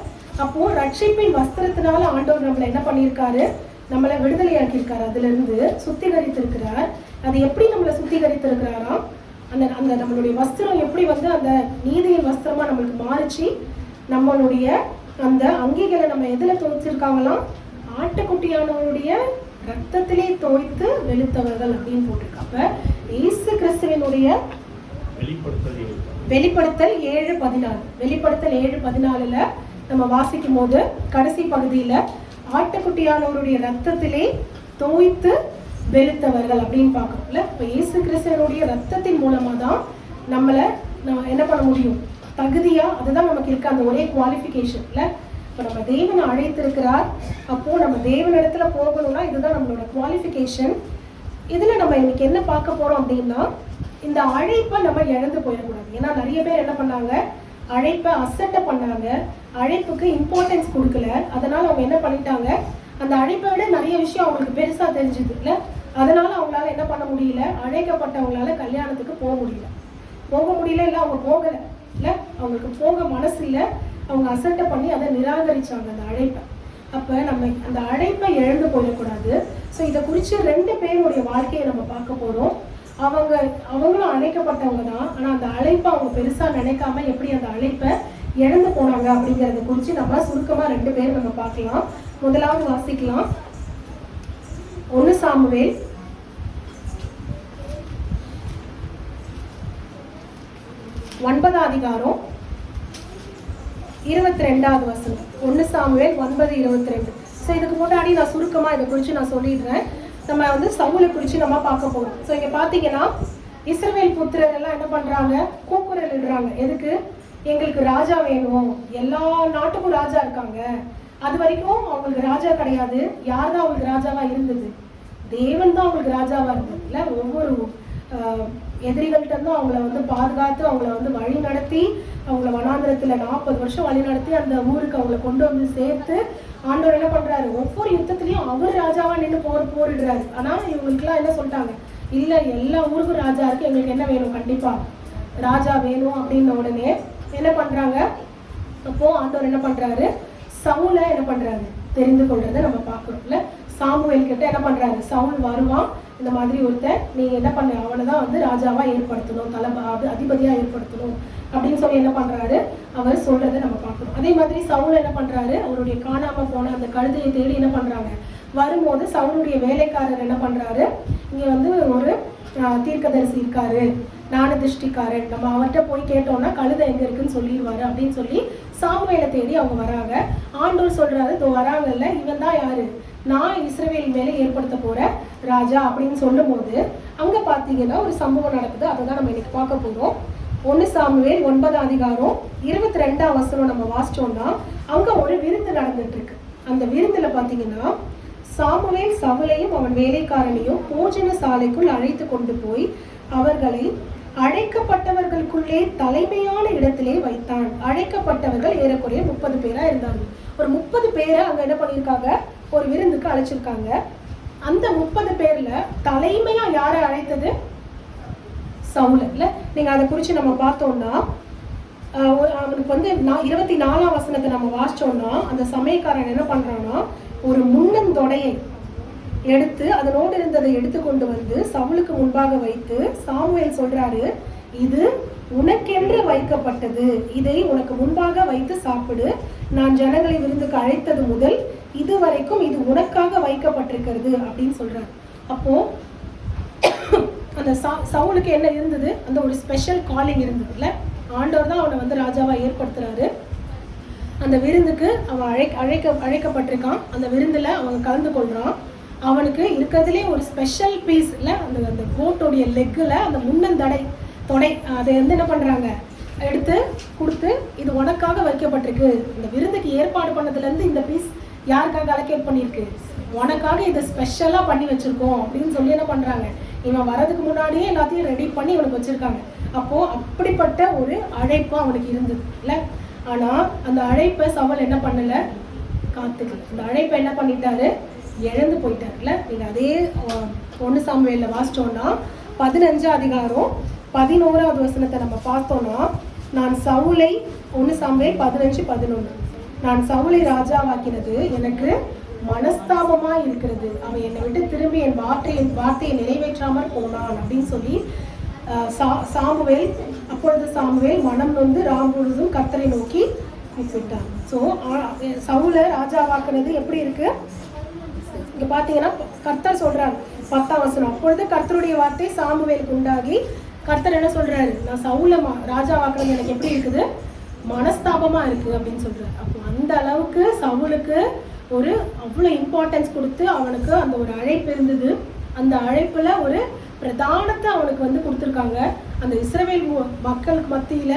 அப்போ ரட்சிப்பின் வஸ்திரத்தினால ஆண்டவர் நம்மளை என்ன பண்ணியிருக்காரு, நம்மளை விடுதலையாக்கியிருக்காரு, அதுல இருந்து சுத்திகரித்திருக்கிறார். அது எப்படி நம்மளை சுத்திகரித்திருக்கிறாரா, அந்த நம்மளுடைய வஸ்திரம் எப்படி வந்து அந்த நீதியின் வஸ்திரமா நம்மளுக்கு மாறிச்சு, நம்மளுடைய அந்த அங்கிகளை நம்ம எதுல தோய்ச்சிருக்காங்களாம், ஆட்டுக்குட்டியானவருடைய ரத்தத்திலே தோய்த்து வெளுத்தவர்கள் அப்படின்னு போட்டிருக்காங்க. இயேசு கிறிஸ்துவினுடைய வெளிப்படுத்தல் 7:14 வெளிப்படுத்தல் 7:14 நம்ம வாசிக்கும் போது கடைசி பகுதியில ஆட்டுக்குட்டியானவருடைய ரத்தத்திலே தோய்த்து வெளுத்தவர்கள் அப்படின்னு பார்க்கறோம்ல. இப்போ இயேசு கிறிஸ்துவனுடைய ரத்தத்தின் மூலமா தான் நம்மளை என்ன பண்ண முடியும், தகுதியா அதுதான் நமக்கு இருக்க அந்த ஒரே குவாலிஃபிகேஷன் இல்லை. இப்போ நம்ம தேவனை அழைத்திருக்கிறார், அப்போ நம்ம தேவனிடத்துல போகணும்னா இதுதான் நம்மளோட குவாலிஃபிகேஷன். இதுல நம்ம இன்னைக்கு என்ன பார்க்க போறோம் அப்படின்னா, இந்த அழைப்பை நம்ம இழந்து போயிடக்கூடாது. ஏன்னா நிறைய பேர் என்ன பண்ணாங்க, அழைப்பை அசட்டை பண்ணாங்க, அழைப்புக்கு இம்பார்ட்டன்ஸ் கொடுக்கல. அதனால அவங்க என்ன பண்ணிட்டாங்க, அந்த அழைப்பை விட நிறைய விஷயம் அவங்களுக்கு பெருசா தெரிஞ்சுது இல்லை. அதனால அவங்களால என்ன பண்ண முடியல, அழைக்கப்பட்டவங்களால கல்யாணத்துக்கு போக முடியல இல்லை, அவங்க போகலை இல்லை, அவங்களுக்கு போக மனசு இல்லை, அவங்க அசட்டை பண்ணி அதை நிராகரிச்சாங்க அந்த அழைப்பை. அப்போ நம்ம அந்த அழைப்பை இழந்து போயிடக்கூடாது. ஸோ இதை குறித்து 2 பேருடைய வாழ்க்கையை நம்ம பார்க்க போகிறோம். அவங்களும் அழைக்கப்பட்டவங்க தான், ஆனால் அந்த அழைப்பை அவங்க பெருசாக நினைக்காம எப்படி அந்த அழைப்பை இழந்து போனாங்க அப்படிங்கிறத குறித்து நம்ம சுருக்கமாக 2 பேர் நம்ம பார்க்கலாம். முதலாவது வாசிக்கலாம், 1 சாமுவேல் 9 அதிகாரம் 22வது வசனம். 1 சாமுவேல் 9:22. ஸோ இதுக்கு முன்னாடி நான் சுருக்கமாக இதை குறித்து நான் சொல்லிடுறேன். நம்ம சவுலை குறித்து நம்ம பார்க்க போகிறோம். ஸோ இங்கே பார்த்தீங்கன்னா இஸ்ரவேல் புத்திரர் எல்லாம் என்ன பண்ணுறாங்க, கூக்குரல் இடுறாங்க. எதுக்கு, எங்களுக்கு ராஜா வேணும், எல்லா நாட்டுக்கும் ராஜா இருக்காங்க. அது வரைக்கும் அவங்களுக்கு ராஜா கிடையாது. யார் தான் அவங்களுக்கு ராஜாவா இருந்தது, தேவன் தான் அவங்களுக்கு ராஜாவா இருந்தது இல்லை. ஒவ்வொரு எதிரிகள்கிட்ட இருந்தும் அவங்கள பாதுகாத்து அவங்கள வழி நடத்தி அவங்கள வனாந்திரத்துல 40 வருஷம் வழி நடத்தி அந்த ஊருக்கு அவங்கள கொண்டு வந்து சேர்த்து ஆண்டவர் என்ன பண்றாரு, ஒவ்வொரு யுத்தத்திலையும் அவர் ராஜாவா நின்று போரிடுறாரு. ஆனா இவங்களுக்குலாம் என்ன சொல்லிட்டாங்க, இல்ல எல்லா ஊருக்கும் ராஜா இருக்கு, எங்களுக்கு என்ன வேணும், கண்டிப்பா ராஜா வேணும் அப்படின்ன உடனே என்ன பண்றாங்க, அப்போ ஆண்டவர் என்ன பண்றாரு, சவுலை என்ன பண்றாரு தெரிந்து கொள்றதை நம்ம பார்க்கறோம்ல. சாமுவேல் கிட்ட என்ன பண்றாரு, சவுல் வருவான், இந்த மாதிரி ஒருத்தர், நீங்க என்ன பண்ண, அவனை தான் ராஜாவா ஏற்படுத்தணும், அதிபதியா ஏற்படுத்தணும் அப்படின்னு சொல்லி என்ன பண்றாரு, அவர் சொல்றதை நம்ம பார்க்கணும். அதே மாதிரி சவுல் என்ன பண்றாரு, அவருடைய காணாம போன அந்த கழுதையை தேடி என்ன பண்றாங்க, வரும்போது சவுளுடைய வேலைக்காரர் என்ன பண்றாரு, இங்க ஒரு தீர்க்கதரிசி இருக்காரு, ஞானதிஷ்டிக்காரன், நம்ம அவர்கிட்ட போய் கேட்டோம்னா கழுதை எங்க இருக்குன்னு சொல்லிடுவாரு அப்படின்னு சொல்லி சாமுவேலை தேடி அவங்க வராங்க. ஆண்டவர் சொல்றாரு, இதோ வராங்கல்ல, இவன் தான் யாரு, நான் இஸ்ரவேல் மேலே ஏற்படுத்த போற ராஜா அப்படின்னு சொல்லும் போது அங்க பாத்தீங்கன்னா ஒரு சம்பவம் நடக்குது. அதை தான் நம்ம இன்னைக்கு பார்க்க போறோம். 1 சாமுவேல் 9 அதிகாரம் 22வது வசனம் நம்ம வாசிச்சோம்னா அங்க ஒரு விருந்து நடந்துட்டு இருக்கு. அந்த விருந்துல பாத்தீங்கன்னா சாமுவேல் சவுலையும் அவன் வேலைக்காரனையும் போஜன சாலைக்குள் அழைத்து கொண்டு போய் அவர்களை அழைக்கப்பட்டவர்களுக்குள்ளே தலைமையான இடத்திலே வைத்தான். அழைக்கப்பட்டவர்கள் ஏறக்குறைய 30 பேரா இருந்தாங்க. ஒரு 30 பேரை அங்க என்ன பண்ணியிருக்காங்க, ஒரு விருந்துக்கு அழைச்சிருக்காங்க. அந்த 30 பேர்ல தலைமையா யாரை அழைத்தது, சவுல் இல்ல. நீங்க அதை குறிச்சு நம்ம பார்த்தோம்னா அவனுக்கு 24ஆம் வசனத்தை நம்ம வாசிச்சோம்னா அந்த சமயக்காரன் என்ன பண்றான்னா ஒரு முன்னந்தொடையை எடுத்து அதனோடு இருந்ததை எடுத்து கொண்டு வந்து சவுலுக்கு முன்பாக வைத்து சாமுவேல் சொல்றாரு, இது உனக்கென்று வைக்கப்பட்டது, இதை உனக்கு முன்பாக வைத்து சாப்பிடு, நான் ஜனங்களை விருந்துக்கு அழைத்தது முதல் இதுவரைக்கும் இது உனக்காக வைக்கப்பட்டிருக்கிறது அப்படின்னு சொல்றாரு. அப்போ அந்த சவுலுக்கு என்ன இருந்தது, அந்த ஒரு ஸ்பெஷல் காலிங் இருந்தது இல்ல. ஆண்டவர் தான் அவனை ராஜாவா ஏற்படுத்துறாரு. அந்த விருந்துக்கு அவன் அழைக்கப்பட்டிருக்கான். அந்த விருந்துல அவன் கலந்து கொள்றான். அவனுக்கு இருக்கிறதுலே ஒரு ஸ்பெஷல் பீஸ் இல்ல, அந்த கோட்டோடைய லெக்குல அந்த தொடை அதை என்ன பண்றாங்க, எடுத்து கொடுத்து இது உனக்காக வைக்கப்பட்டிருக்கு, இந்த விருந்துக்கு ஏற்பாடு பண்ணதுல இருந்து இந்த பீஸ் யாருக்காக அலோகேட் பண்ணிருக்கு, உனக்காக இதை ஸ்பெஷலா பண்ணி வச்சிருக்கோம் அப்படின்னு சொல்லி என்ன பண்றாங்க, இவன் வரதுக்கு முன்னாடியே எல்லாத்தையும் ரெடி பண்ணி இவனுக்கு வச்சிருக்காங்க. அப்போ அப்படிப்பட்ட ஒரு அழைப்பு அவனுக்கு இருந்தது இல்ல. ஆனா அந்த அழைப்பை சவுல் என்ன பண்ணல, காத்துக்கல. அந்த அழைப்பை என்ன பண்ணிட்டாரு, இழந்து போயிட்டாருல்ல. நீங்க அதே 1 சாமுவேல்ல வாசிச்சோம்னா 15 அதிகாரம் 11வது வசனத்தை நம்ம பார்த்தோம்னா, நான் சவுலை 1 சாமுவேல் 15:11 நான் சவுலை ராஜாவாக்கினது எனக்கு மனஸ்தாபமா இருக்கிறது, அவன் என்னை விட்டு திரும்பி என் வார்த்தையை நிறைவேற்றாமல் போனான் அப்படின்னு சொல்லி அப்பொழுது சாமுவேல் மனம் நொந்து ராம்பொழுதும் கர்த்தரை நோக்கி கூப்பிட்டான். ஸோ சவுலை ராஜாவாக்குனது எப்படி இருக்கு இங்க பாத்தீங்கன்னா, கர்த்தர் சொல்றாரு 10ஆம் வசனம், அப்பொழுது கர்த்தருடைய வார்த்தை சாமுவேலுக்கு உண்டாகி கர்த்தர் என்ன சொல்றாரு, நான் சவுலை ராஜாவாக்குறது எனக்கு எப்படி இருக்குது, மனஸ்தாபமா இருக்கு அப்படின்னு சொல்றாரு. அப்போ அந்த அளவுக்கு சவுலுக்கு ஒரு அவ்வளவு இம்பார்ட்டன்ஸ் கொடுத்து அவனுக்கு அந்த ஒரு அழைப்பு இருந்தது. அந்த அழைப்புல ஒரு பிரதானத்தை அவனுக்கு கொடுத்துருக்காங்க. அந்த இஸ்ரவேல் மக்களுக்கு மத்தியில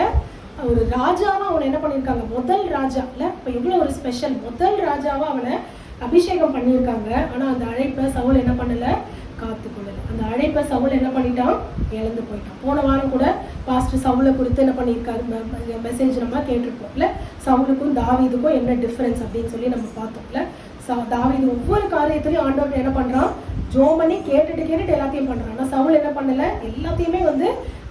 ஒரு ராஜாவா அவனை என்ன பண்ணியிருக்காங்க, முதல் ராஜா இல்லை, இப்போ எவ்வளோ ஒரு ஸ்பெஷல், முதல் ராஜாவா அவனை அபிஷேகம் பண்ணியிருக்காங்க. ஆனால் அந்த அழைப்பை சவுல் என்ன பண்ணலை, காத்துக்கொள்ளலை. அந்த அழைப்பை சவுல் என்ன பண்ணிட்டான், இழந்து போயிட்டான். போன வாரம் கூட பாஸ்டர் சவுலை குறித்து என்ன பண்ணியிருக்காரு மெசேஜ் நம்ம கேட்டிருப்போம்ல, சவுலுக்கும் தாவீதுக்கும் என்ன டிஃப்ரென்ஸ் அப்படின்னு சொல்லி நம்ம பார்த்தோம்ல. தாவீது ஒவ்வொரு காரியத்திலையும் ஆண்டவர் என்ன பண்ணுறான், ஜோம் பண்ணி கேட்டுட்டு எல்லாத்தையும் பண்ணுறான். ஆனால் சவுல் என்ன பண்ணலை, எல்லாத்தையுமே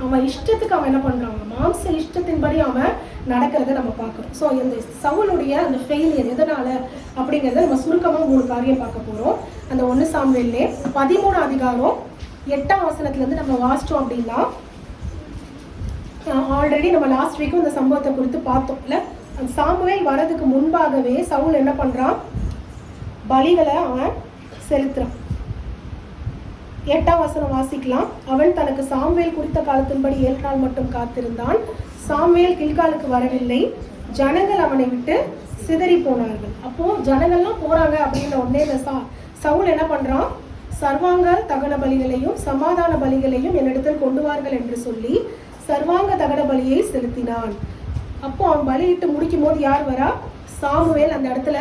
அவன் இஷ்டத்துக்கு அவன் என்ன பண்ணுறான், மாம்ச இஷ்டத்தின்படி அவன் நடக்கிறத நம்ம பார்க்குறோம். ஸோ இந்த சவுலுடைய அந்த ஃபெயிலியர் எதனால அப்படிங்கிறத நம்ம சுருக்கமாக 3 காரியம் பார்க்க போகிறோம். அந்த 1 சாமுவேல்லே 13 அதிகாரம் 8ஆம் வசனத்துலேருந்து நம்ம வாசித்தோம் அப்படின்னா, ஆல்ரெடி நம்ம லாஸ்ட் வீக்கும் இந்த சம்பவத்தை குறித்து பார்த்தோம்ல. அந்த சாமுவேல் வரதுக்கு முன்பாகவே சவுல் என்ன பண்ணுறான், பலிகளை அவன் செலுத்துறான். 8ஆம் வசனம் வாசிக்கலாம். அவன் தனக்கு சாமுவேல் குறித்த காலத்தின்படி 7 நாள் மட்டும் காத்திருந்தான். சாமுவேல் கில்காலுக்கு வரவில்லை. ஜனங்கள் அவனை விட்டு சிதறி போனார்கள். அப்போ ஜனங்கள்லாம் போறாங்க அப்படின்ற உடனே இந்த சவுல் என்ன பண்றான், சர்வாங்க தகன பலிகளையும் சமாதான பலிகளையும் என்னிடத்தில் கொண்டு வார்கள் என்று சொல்லி சர்வாங்க தகன பலியை செலுத்தினான். அப்போ அவன் பலியிட்டு முடிக்கும் போது யார் வரா, சாமுவேல் அந்த இடத்துல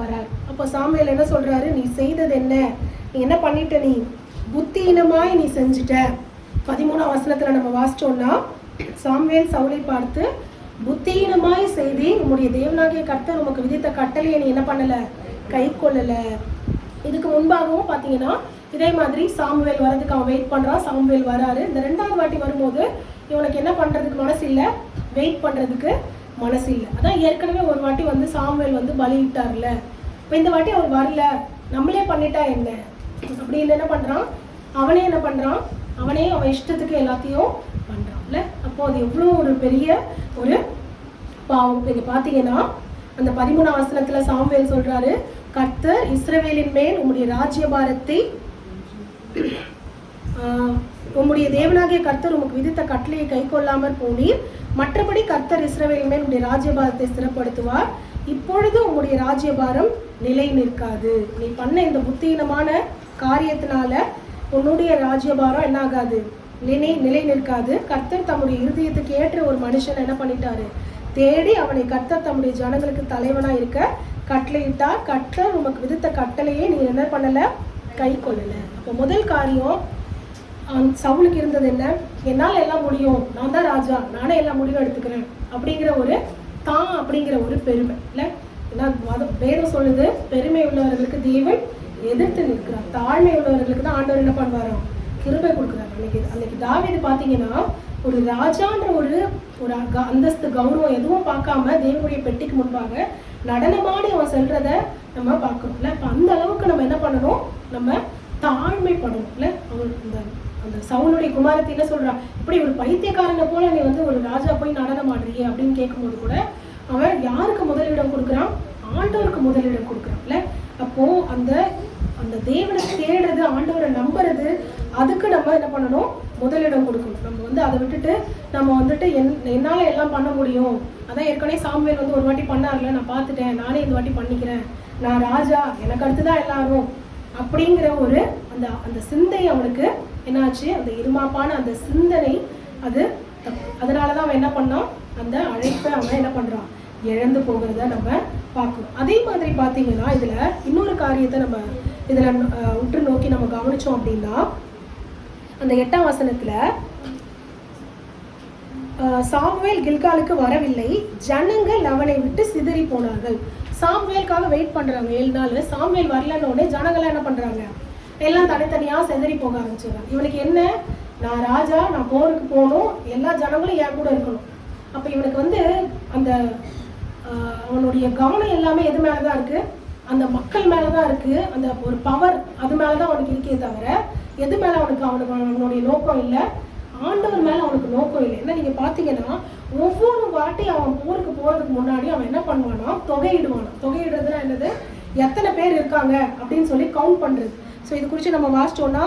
வரார். அப்போ சாமுவேல் என்ன சொல்றாரு, நீ செய்தது என்ன, நீ என்ன பண்ணிட்ட, நீ புத்தியினமாய் நீ செஞ்சுட்ட. 13ஆம் வசனத்துல நம்ம வாசிச்சோம்னா, சாமுவேல் சவுலை பார்த்து, புத்தியினமாய் செய்தி உம்முடைய தேவனாகிய கர்த்தர் உமக்கு விதித்த கட்டளையை நீ என்ன பண்ணல, கை கொள்ளல. இதுக்கு முன்பாகவும் பார்த்தீங்கன்னா இதே மாதிரி சாமுவேல் வரதுக்கு அவன் வெயிட் பண்றான். சாமுவேல் வராரு. இந்த 2வது வாட்டி வரும்போது இவனுக்கு என்ன பண்றதுக்கு மனசு இல்லை, வெயிட் பண்றதுக்கு மனசு இல்லை. அதான் ஏற்கனவே ஒரு வாட்டி சாமுவேல் பலியிட்டார்ல, இப்போ இந்த வாட்டி அவர் வரல, நம்மளே பண்ணிட்டா என்ன அப்படின்னு என்ன பண்றான், அவனே என்ன பண்றான், அவனே அவன் இஷ்டத்துக்கு எல்லாத்தையும் பண்றான்ல. அப்போ அது எவ்வளோ ஒரு பெரிய ஒரு பாவம். நீங்க பாத்தீங்கன்னா அந்த 13ஆம் வசனத்துல சாமுவேல் சொல்றாரு, கர்த்தர் இஸ்ரவேலின் மேல் உம்முடைய ராஜ்யபாரத்தை உம்முடைய தேவனாகிய கர்த்தர் உமக்கு விதித்த கட்டளையை கை கொள்ளாமற் போனீர். மற்றபடி கர்த்தர் இஸ்ரவேலின் மேல் உம்முடைய ராஜ்யபாரத்தை ஸ்திரப்படுத்துவார். இப்பொழுது உம்முடைய ராஜ்யபாரம் நிலை நிற்காது. நீ பண்ண இந்த புத்தீனமான காரியத்தினால உன்னுடைய ராஜ்யபாரம் என்ன ஆகாது, நிலை நிற்காது. கர்த்தர் தம்முடைய இருதயத்துக்கு ஏற்ற ஒரு மனுஷன் என்ன பண்ணிட்டாரு, தேடி அவனை கர்த்தர் தம்முடைய ஜனங்களுக்கு தலைவனா இருக்க கட்டளையிட்டார். கர்த்தர் உமக்கு விதித்த கட்டளையே நீ என்ன பண்ணல, கை கொள்ளல. அப்போ முதல் காரியம் சவுலுக்கு இருந்தது என்ன, என்னால் எல்லாம் முடியும், நான் தான் ராஜா, நானே எல்லாம் முடிவு எடுத்துக்கிறேன் அப்படிங்கிற ஒரு அப்படிங்கிற ஒரு பெருமை இல்லை. ஏன்னா வேதம் சொல்லுது, பெருமை உள்ளவர்களுக்கு தேவன் எதிர்த்து நிற்கிறார், தாழ்மை உள்ளவர்களுக்கு தான் ஆண்டவர் என்ன பண்ணுவாராம், கிருபை கொடுக்குறாரு. அன்னைக்கு தாவீது பார்த்தீங்கன்னா ஒரு ராஜான்ற ஒரு அந்தஸ்து கௌரவம் எதுவும் பார்க்காம தேவனுடைய பெட்டிக்கு முன்பாக நடனமாடி அவன் செல்றத நம்ம பார்க்கணும்ல. இப்போ அந்த அளவுக்கு நம்ம என்ன பண்ணணும், நம்ம தாழ்மைப்படணும்ல. அவன் அந்த சவுலுடைய குமாரத்தை என்ன சொல்றான், இப்படி ஒரு பைத்தியக்காரனை போல நீ ஒரு ராஜா போய் நடனம் ஆடுறியே அப்படின்னு கேட்கும்போது கூட அவன் யாருக்கு முதலிடம் கொடுக்குறான், ஆண்டவருக்கு முதலிடம் கொடுக்குறான்ல. அப்போ அந்த அந்த தேவனை தேடுறது, ஆண்டவரை நம்புறது, அதுக்கு நம்ம என்ன பண்ணணும், முதலிடம் கொடுக்கணும். நம்ம அதை விட்டுட்டு நம்ம என்னால எல்லாம் பண்ண முடியும், அதான் ஏற்கனவே சாமுவேல் ஒரு வாட்டி பண்ணார்ல, நான் பார்த்துட்டேன், நானே இந்த வாட்டி பண்ணிக்கிறேன், நான் ராஜா, எனக்கு அடுத்துதான் எல்லாரும் அப்படிங்கிற ஒரு அந்த அந்த சிந்தை அவனுக்கு என்னாச்சு, அந்த இருமாப்பான அந்த சிந்தனை அது தப்பு. அதனாலதான் அவன் என்ன பண்ணான், அந்த அழைப்பை அவன் என்ன பண்றான், இழந்து போகிறத நம்ம பார்க்கணும். அதே மாதிரி பார்த்தீங்கன்னா இதுல இன்னொரு காரியத்தை நம்ம இதுல உற்று நோக்கி நம்ம கவனிச்சோம் அப்படின்னா, அந்த 8ஆம் வசனத்துல சாமுவேல் கில்காலுக்கு வரவில்லை, ஜனங்கள் அவனை விட்டு சிதறி போனார்கள். சாமுவேலுக்காக வெயிட் பண்றாங்க 7 நாள். சாமுவேல் வரலன்னு ஜனங்கள்லாம் என்ன பண்றாங்க, எல்லாம் தனித்தனியா சிதறி போக ஆரம்பிச்சிடுறாங்க. இவனுக்கு என்ன, நான் ராஜா, நான் போருக்கு போகணும், எல்லா ஜனங்களும் என் கூட இருக்கணும். அப்ப இவனுக்கு அந்த அவனுடைய கவனம் எல்லாமே எது மேலதான் இருக்கு, அந்த மக்கள் மேலதான் இருக்கு, அந்த ஒரு பவர் அது மேலதான் அவனுக்கு இருக்கே தவிர எது மேல அவனுடைய நோக்கம் இல்லை, ஆண்டவர் மேல அவனுக்கு நோக்கம் இல்லை. என்ன நீங்க பாத்தீங்கன்னா ஒவ்வொரு வாட்டி அவன் போருக்கு போறதுக்கு முன்னாடி அவன் என்ன பண்ணுவானா, தொகையிடுவானா. தொகையிடுறதுனா என்னது, எத்தனை பேர் இருக்காங்க அப்படின்னு சொல்லி கவுண்ட் பண்றது. ஸோ இது குறித்து நம்ம வாசிச்சோம்னா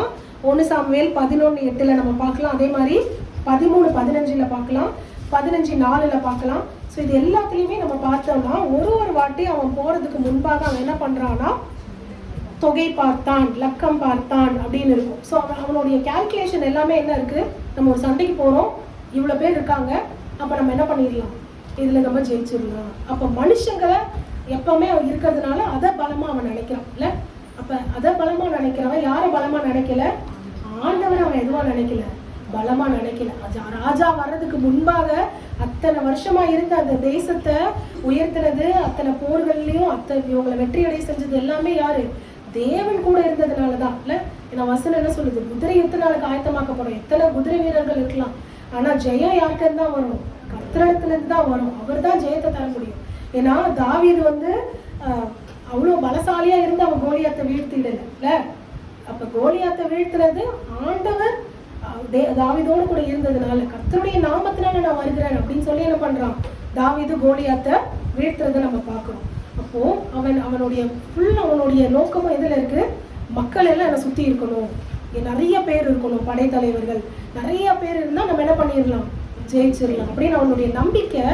1 சாமுவேல் 11:8 நம்ம பார்க்கலாம், அதே மாதிரி 13:15 பார்க்கலாம், 15:4 பார்க்கலாம். ஸோ இது எல்லாத்துலேயுமே நம்ம பார்த்தோம்னா ஒரு வாட்டி அவன் போறதுக்கு முன்பாக அவன் என்ன பண்றான்னா, தொகை பார்த்தான், லக்கம் பார்த்தான் அப்படின்னு இருக்கும். ஸோ அவனுடைய கால்குலேஷன் எல்லாமே என்ன இருக்கு, நம்ம ஒரு சண்டைக்கு போறோம், இவ்வளோ பேர் இருக்காங்க, அப்போ நம்ம என்ன பண்ணிடலாம், இதில் நம்ம ஜெயிச்சிடலாம். அப்போ மனுஷங்களை எப்பவுமே அவன் இருக்கிறதுனால அதை பலமாக அவன் நினைக்கிறான் இல்லை. அப்போ அதை பலமாக நினைக்கிறவன் யாரை பலமாக நினைக்கல, ஆண்டவரை அவன் எதுவாக நினைக்கல, பலமாக நினைக்கல. ராஜா வர்றதுக்கு முன்பாக அத்தனை வருஷமா இருந்த அந்த தேசத்தை உயர்த்தினது, அத்தனை போர்கள்லையும் இவங்களை வெற்றியடை செஞ்சது எல்லாமே யாரு, தேவன் கூட இருந்ததுனாலதான் இல்ல. ஏன்னா வசனம் என்ன சொல்லுது, குதிரை எத்தனை நாளுக்கு ஆயத்தமாக்கப்படும், எத்தனை குதிரை வீரர்கள் இருக்கலாம், ஆனா ஜெயம் யார்கிட்ட இருந்து தான் வரும், கர்த்தரிடத்துல இருந்து தான் வரும். அவர் தான் ஜெயத்தை தர முடியும். ஏன்னா தாவீது அவ்வளவு பலசாலியா இருந்து அவன் கோலியாத்தை வீழ்த்திடல இல்ல. அப்ப கோலியாத்தை வீழ்த்தினது ஆண்டவர் தாவீதோடு கூட இருந்ததுனால, கர்த்தருடைய நாமத்தினால நான் வருகிறேன் அப்படின்னு சொல்லி என்ன பண்றான், தாவீது கோலியாத்தை வீழ்த்துறதை நம்ம பார்க்கிறோம். அப்போ அவனுடைய நோக்கமும் எதுல இருக்கு, மக்கள் எல்லாம் என்னை சுத்தி இருக்கணும், நிறைய பேர் இருக்கணும், படைத்தலைவர்கள் நிறைய பேர் இருந்தா நம்ம என்ன பண்ணிடலாம், ஜெயிச்சிடலாம் அப்படின்னு அவனுடைய நம்பிக்கை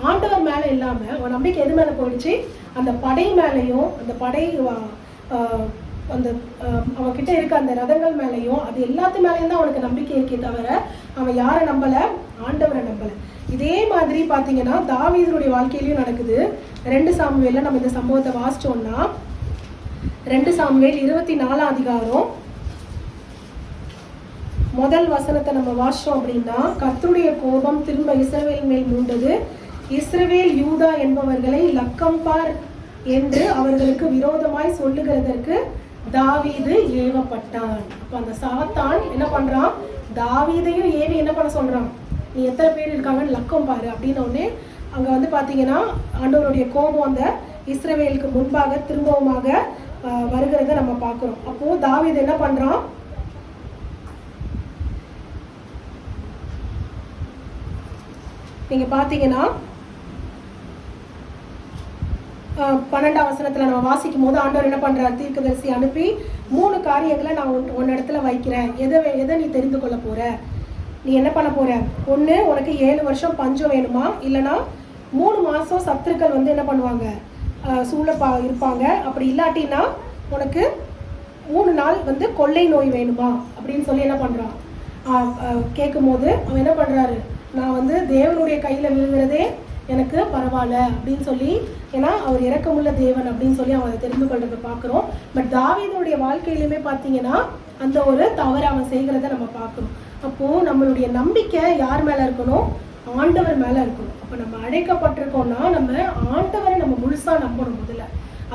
ஆண்டவர் மேல இல்லாம அவன் நம்பிக்கை எது மேல போயிடுச்சு, அந்த படை மேலையும் அந்த படை அந்த அவன்கிட்ட இருக்க அந்த ரதங்கள் மேலையும் அது எல்லாத்து மேலேயும் தான் அவனுக்கு நம்பிக்கை இருக்கே தவிர அவன் யாரை நம்பல, ஆண்டவரை நம்பல. இதே மாதிரி பாத்தீங்கன்னா தாவீதுடைய வாழ்க்கையிலயும் நடக்குது. 2 சாமுவேல்ல நம்ம இந்த சம்பவத்தை வாசிச்சோம்னா 2 சாமுவேல் 24 அதிகாரம் முதல் வசனத்தை நம்ம வாசிச்சோம் அப்படின்னா, கர்த்தருடைய கோபம் திரும்ப இஸ்ரவேல் மேல் மூண்டது, இஸ்ரவேல் யூதா என்பவர்களை லக்கம்பார் என்று அவர்களுக்கு விரோதமாய் சொல்லுகிறதற்கு தாவீது ஏவப்பட்டான். அப்ப அந்த சாத்தான் என்ன பண்றான், தாவீதையும் ஏவி என்ன பண்ண சொல்றான், நீ எத்தனை பேர் இருக்காங்கன்னு லக்கம் பாரு அப்படின்னு உடனே அங்க பாத்தீங்கன்னா ஆண்டவருடைய கோபம் அந்த இஸ்ரவேலுக்கு முன்பாக திரும்பவுமாக வருகிறத நம்ம பார்க்கிறோம். அப்போ தாவீது என்ன பண்றான், நீங்க பாத்தீங்கன்னா 12ஆம் வசனத்துல நம்ம வாசிக்கும் போது ஆண்டவர் என்ன பண்றார், தீர்க்கதரிசி அனுப்பி 3 காரியங்களை நான் உன்னிடத்துல வைக்கிறேன், எதை நீ தெரிந்து கொள்ள போற, நீ என்ன பண்ண போற, ஒண்ணு உனக்கு 7 வருஷம் பஞ்சம் வேணுமா, இல்லைன்னா 3 மாசம் சத்துருக்கள் என்ன பண்ணுவாங்க, சூழ இருப்பாங்க, அப்படி இல்லாட்டினா உனக்கு 3 நாள் கொள்ளை நோய் வேணுமா அப்படின்னு சொல்லி என்ன பண்றான் கேட்கும் போது அவன் என்ன பண்றாரு, நான் தேவனுடைய கையில விழுகிறதே எனக்கு பரவாயில்ல அப்படின்னு சொல்லி, ஏன்னா அவர் இரக்கமுள்ள தேவன் அப்படின்னு சொல்லி அவன் தெரிந்து கொள்றதை பார்க்குறோம். பட் தாவீதுடைய வாழ்க்கையிலுமே பார்த்தீங்கன்னா அந்த ஒரு தவறு அவன் செய்கிறத நம்ம பார்க்குறோம். அப்போ நம்மளுடைய நம்பிக்கை யார் மேல இருக்கணும், ஆண்டவர் மேல இருக்கணும். அப்போ நம்ம அழைக்கப்பட்டிருக்கோம்னா நம்ம ஆண்டவரை நம்ம முழுசா நம்பணும் முதல்ல.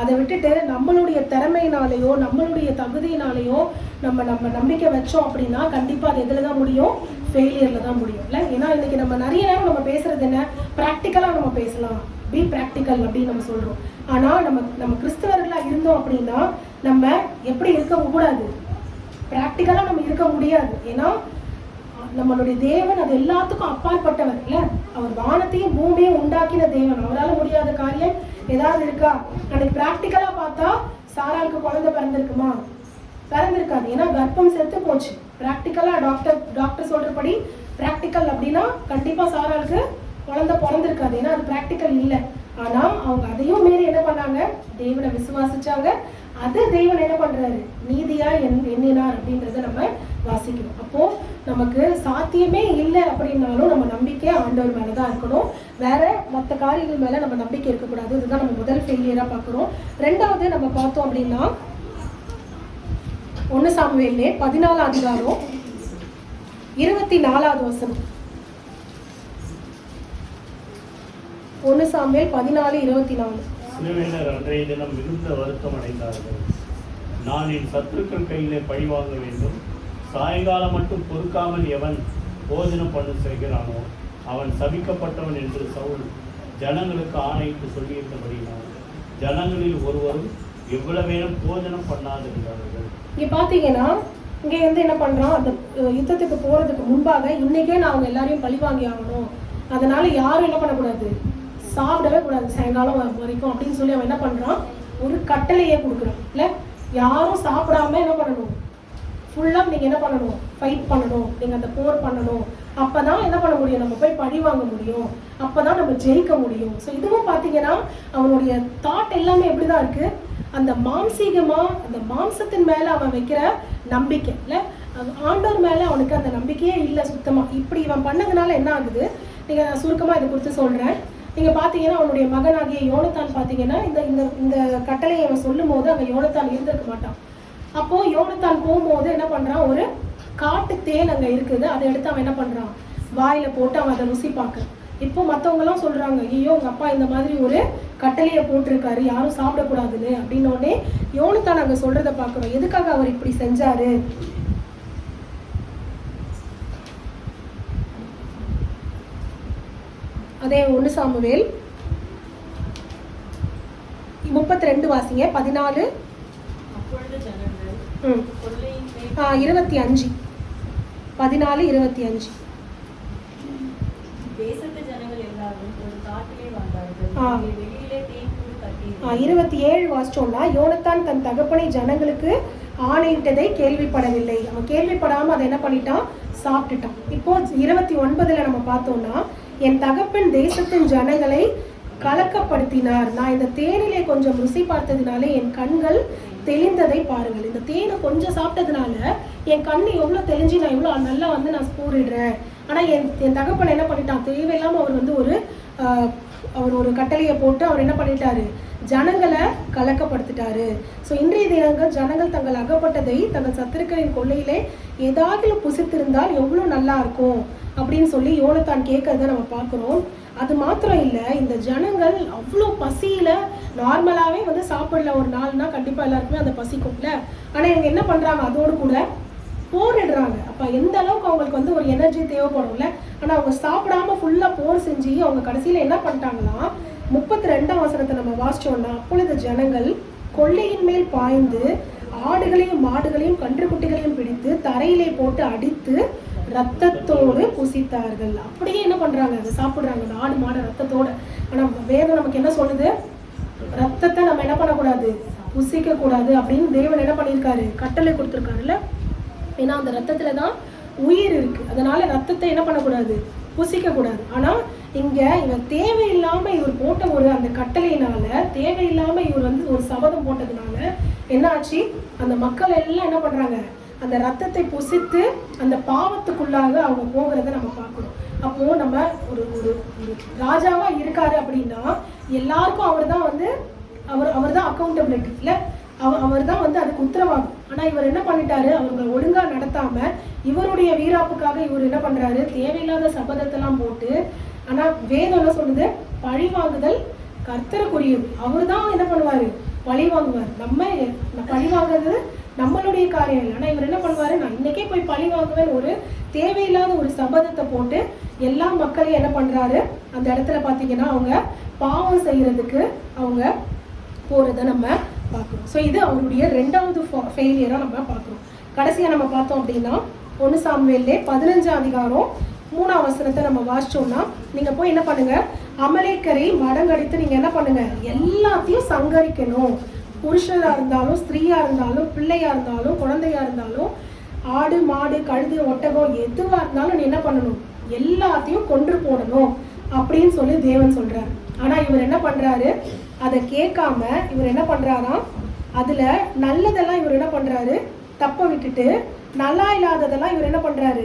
அதை விட்டுட்டு நம்மளுடைய திறமையினாலேயோ நம்மளுடைய தகுதியினாலேயோ நம்ம நம்பிக்கை வச்சோம் அப்படின்னா கண்டிப்பா அது எதுல தான் முடியும், ஃபெயிலியர்ல தான் முடியும் இல்லை. ஏன்னா இன்னைக்கு நம்ம நிறைய நேரம் நம்ம பேசுறது என்ன, ப்ராக்டிக்கலா நம்ம பேசலாம், பி ப்ராக்டிக்கல் அப்படின்னு நம்ம சொல்றோம். ஆனா நம்ம கிறிஸ்தவர்களா இருந்தோம் அப்படின்னா நம்ம எப்படி இருக்க கூடாது, ப்ராக்டிக்கலா நம்ம இருக்க முடியாது. ஏன்னா நம்மளுடைய தேவன் அது எல்லாத்துக்கும் அப்பாற்பட்டவர் இல்ல. அவர் வானத்தையும் பூமியையும் உண்டாக்கின தேவன், அவரால் முடியாத காரியம் ஏதாவது இருக்கா. அன்னைக்கு பிராக்டிக்கலா பார்த்தா சாராளுக்கு குழந்தை பிறந்திருக்குமா, பிறந்திருக்காது. ஏன்னா கர்ப்பம் செத்து போச்சு. பிராக்டிக்கலா டாக்டர் சொல்றபடி பிராக்டிக்கல் அப்படின்னா கண்டிப்பா சாராளுக்கு குழந்தை பிறந்திருக்காது. ஏன்னா அது பிராக்டிக்கல் இல்லை. ஆனா அவங்க அதையும் மீறி என்ன பண்ணாங்க, தேவனை விசுவாசிச்சாங்க. அது தேவன் என்ன பண்றாரு, நீதியா எண்ணினார் அப்படின்றத நம்ம வாசிக்கணும். அப்போ நமக்கு சாத்தியமே இல்லை அப்படின்னாலும் நம்ம நம்பிக்கை ஆண்டவர் மேலதான் இருக்கணும், வேற மற்ற காரியங்கள் மேல நம்ம நம்பிக்கை இருக்கக்கூடாது. இதுதான் நம்ம முதல் ஃபெயிலியரா பார்க்கிறோம். 2வது நம்ம பார்த்தோம் அப்படின்னா 1 சாமுவேல்லே 14 அதிகாரம் 24வது வசனம். 1 சாமுவேல் 14:24. இஸ்ரவேலர் அன்றைய தினம் மிகுந்த வருத்தம் அடைந்தார்கள். நான் என் சத்துருக்கள் கையிலே பழிவாங்க வேண்டும், சாயங்காலம் மட்டும் பொறுக்காமல் எவன் போஜனம் பண்ண செய்கிறானோ அவன் சபிக்கப்பட்டவன் என்று சவுல் ஜனங்களுக்கு ஆணையிட்டு சொல்லியிருந்தபடினால் ஜனங்களில் ஒருவரும் எவ்வளவேனும் போஜனம் பண்ணாதிருந்தார்கள். இங்க பாத்தீங்கன்னா இங்க என்ன பண்றான், அந்த யுத்தத்துக்கு போறதுக்கு முன்பாக இன்னைக்கே நான் அவங்க எல்லாரையும் பழி வாங்கி ஆகணும், அதனால யாரும் என்ன பண்ணக்கூடாது, சாப்பிடவே கூடாது சாயங்காலம் வரைக்கும் அப்படின்னு சொல்லி அவன் என்ன பண்றான், ஒரு கட்டளையே கொடுக்குறான் இல்ல. யாரும் சாப்பிடாம என்ன பண்ணணும், ஃபுல்லா நீங்க என்ன பண்ணணும், ஃபைட் பண்ணணும், நீங்க அந்த போர் பண்ணணும். அப்பதான் என்ன பண்ண முடியும், நம்ம போய் பழி வாங்க முடியும், அப்பதான் நம்ம ஜெயிக்க முடியும். ஸோ இதுவும் பாத்தீங்கன்னா அவனுடைய தாட் எல்லாமே எப்படிதான் இருக்கு, அந்த மாம்சீகமா அந்த மாம்சத்தின் மேல அவன் வைக்கிற நம்பிக்கை இல்ல, ஆண்டவர் மேல அவனுக்கு அந்த நம்பிக்கையே இல்லை சுத்தமா. இப்படி இவன் பண்ணதுனால என்ன ஆகுது, நான் சுருக்கமாக இதை குறித்து சொல்கிறேன். நீங்கள் பார்த்தீங்கன்னா அவனுடைய மகனாகிய யோனத்தான் பார்த்தீங்கன்னா இந்த இந்த இந்த கட்டளையை அவன் சொல்லும் போது அங்கே யோனத்தான் இருந்திருக்க மாட்டான். அப்போது யோனத்தான் போகும்போது என்ன பண்ணுறான், ஒரு காட்டு தேன் அங்கே இருக்குது, அதை எடுத்து அவன் என்ன பண்ணுறான், வாயில் போட்டு அவன் அதை ருசி பார்க்குறான். இப்போ மற்றவங்கலாம் சொல்கிறாங்க, ஐயோ உங்கள் அப்பா இந்த மாதிரி ஒரு கட்டளையை போட்டிருக்காரு, யாரும் சாப்பிடக்கூடாதுன்னு அப்படின்னோடனே யோனத்தான் அங்கே சொல்கிறத பார்க்குறோம். எதுக்காக அவர் இப்படி செஞ்சாரு? அதே 1 சாமுவேல் 32 வாசிங்க, 14 25 14-25. தேசத்து ஜனங்கள் எல்லாரும் ஒரு காட்டிலே வந்தார்கள். வெளியிலே தேன்கூடு கட்டி 27 வாசிச்சோம்னா, யோனத்தான் தன் தகப்பனை ஜனங்களுக்கு ஆணையிட்டதை கேள்விப்படவில்லை. அவன் கேள்விப்படாம அதை என்ன பண்ணிட்டான், சாப்பிட்டுட்டான். இப்போ 29 நம்ம பார்த்தோம்னா, என் தகப்பன் தேசத்தின் ஜனங்களை கலக்கப்படுத்தினார், நான் இந்த தேனிலே கொஞ்சம் ருசி பார்த்ததுனால என் கண்கள் தெளிந்ததை பாருங்கள். இந்த தேனை கொஞ்சம் சாப்பிட்டதுனால என் கண் எவ்வளோ தெளிஞ்சு நான் இவ்வளோ நல்லா வந்து நான் கூறிடுறேன். ஆனால் என் தகப்பன் என்ன பண்ணிட்டான், தேவையில்லாமல் அவர் வந்து ஒரு கட்டளையை போட்டு அவர் என்ன பண்ணிட்டாரு, ஜனங்களை கலக்கப்படுத்திட்டாரு. ஸோ இன்றைய தினங்கள் ஜனங்கள் தங்கள் அகப்பட்டதை தங்கள் சத்துருக்களின் கொள்ளையிலே ஏதாவது புசித்திருந்தால் எவ்வளோ நல்லா இருக்கும் அப்படின்னு சொல்லி யோனத்தான் கேட்கறத நம்ம பார்க்குறோம். அது மாத்திரம் இல்லை, இந்த ஜனங்கள் அவ்வளோ பசியில் நார்மலாகவே வந்து சாப்பிடல, ஒரு நாள்னா கண்டிப்பாக எல்லாருக்குமே அந்த பசிக்கும்ல. ஆனால் இவங்க என்ன பண்ணுறாங்க, அதோடு கூட போரிடுறாங்க. அப்போ எந்த அளவுக்கு அவங்களுக்கு வந்து ஒரு எனர்ஜி தேவைப்படும்ல. ஆனால் அவங்க சாப்பிடாம ஃபுல்லாக போர் செஞ்சு அவங்க கடைசியில் என்ன பண்ணிட்டாங்களாம், 32ஆம் வசனத்தை நம்ம வாசிச்சோம்னா, அப்பொழுது ஜனங்கள் கொள்ளையின் மேல் பாய்ந்து ஆடுகளையும் மாடுகளையும் கன்றுக்குட்டிகளையும் பிடித்து தரையிலே போட்டு அடித்து ரத்தத்தோடு புசித்தார்கள். அப்படியே என்ன பண்றாங்க, அதை சாப்பிடுறாங்க, அந்த ஆடு மாடு ரத்தத்தோட. ஆனா வேதம் நமக்கு என்ன சொல்லுது, ரத்தத்தை நம்ம என்ன பண்ணக்கூடாது, புசிக்க கூடாது அப்படின்னு தேவன் என்ன பண்ணியிருக்காரு, கட்டளை கொடுத்துருக்காருல்ல. ஏன்னா அந்த ரத்தத்துல தான் உயிர் இருக்கு, அதனால ரத்தத்தை என்ன பண்ணக்கூடாது, புசிக்க கூடாது. ஆனா இவர் தேவையில்லாம இவர் போட்ட ஒரு அந்த கட்டளையினால, தேவையில்லாம இவர் வந்து ஒரு சபதம் போட்டதுனால என்ன ஆச்சு, அந்த மக்கள் எல்லாம் என்ன பண்றாங்க, அந்த ரத்தத்தை புசித்து அந்த பாவத்துக்குள்ளாக அவங்க போகிறத நம்ம பார்க்கணும். அப்போ நம்ம ஒரு ஒரு ராஜாவா இருக்காரு அப்படின்னா எல்லாருக்கும் அவர் தான் வந்து அவர் தான் அக்கௌண்டபிலிட்டி இல்லை, அவர் தான் வந்து அதுக்கு உத்தரவாகும். ஆனா இவர் என்ன பண்ணிட்டாரு, அவங்க ஒழுங்கா நடத்தாம இவருடைய வீராப்புக்காக இவர் என்ன பண்றாரு, தேவையில்லாத சபதத்தெல்லாம் போட்டு. ஆனா வேதம் என்ன சொல்லுது, பழி வாங்குதல் கர்த்தருக்குரியது, அவர் தான் என்ன பண்ணுவாரு, பழி வாங்குவார். நம்ம பழி வாங்குறது நம்மளுடைய காரியம் இல்லை. ஆனால் இவர் என்ன பண்ணுவாரு, நான் இன்னைக்கே போய் பழி வாங்குவேன் ஒரு தேவையில்லாத ஒரு சபதத்தை போட்டு எல்லா மக்களையும் என்ன பண்றாரு, அந்த இடத்துல பார்த்தீங்கன்னா அவங்க பாவம் செய்யறதுக்கு அவங்க போறதை நம்ம பார்க்குறோம். ஸோ இது அவருடைய 2வது ஃபெயிலியராக நம்ம பார்க்குறோம். கடைசியாக நம்ம பார்த்தோம் அப்படின்னா 1 சாமுவேல்லே 15ஆம் அதிகாரம் 3ஆம் வசனத்தை நம்ம வாசிச்சோம்னா, நீங்க போய் என்ன பண்ணுங்க, அமலேக்கரை மடங்கடித்து நீங்க என்ன பண்ணுங்க, எல்லாத்தையும் சங்கரிக்கணும். புருஷனா இருந்தாலும் ஸ்திரீயா இருந்தாலும் பிள்ளையா இருந்தாலும் குழந்தையா இருந்தாலும் ஆடு மாடு கழுது ஒட்டகம் எதுவா இருந்தாலும் நீ என்ன பண்ணணும், எல்லாத்தையும் கொன்று போடணும் அப்படின்னு சொல்லி தேவன் சொல்றாரு. ஆனா இவர் என்ன பண்றாரு, அதை கேட்காம இவர் என்ன பண்றாராம், அதுல நல்லதெல்லாம் இவர் என்ன பண்றாரு தப்ப விட்டுட்டு நல்லா இல்லாததெல்லாம் இவர் என்ன பண்றாரு,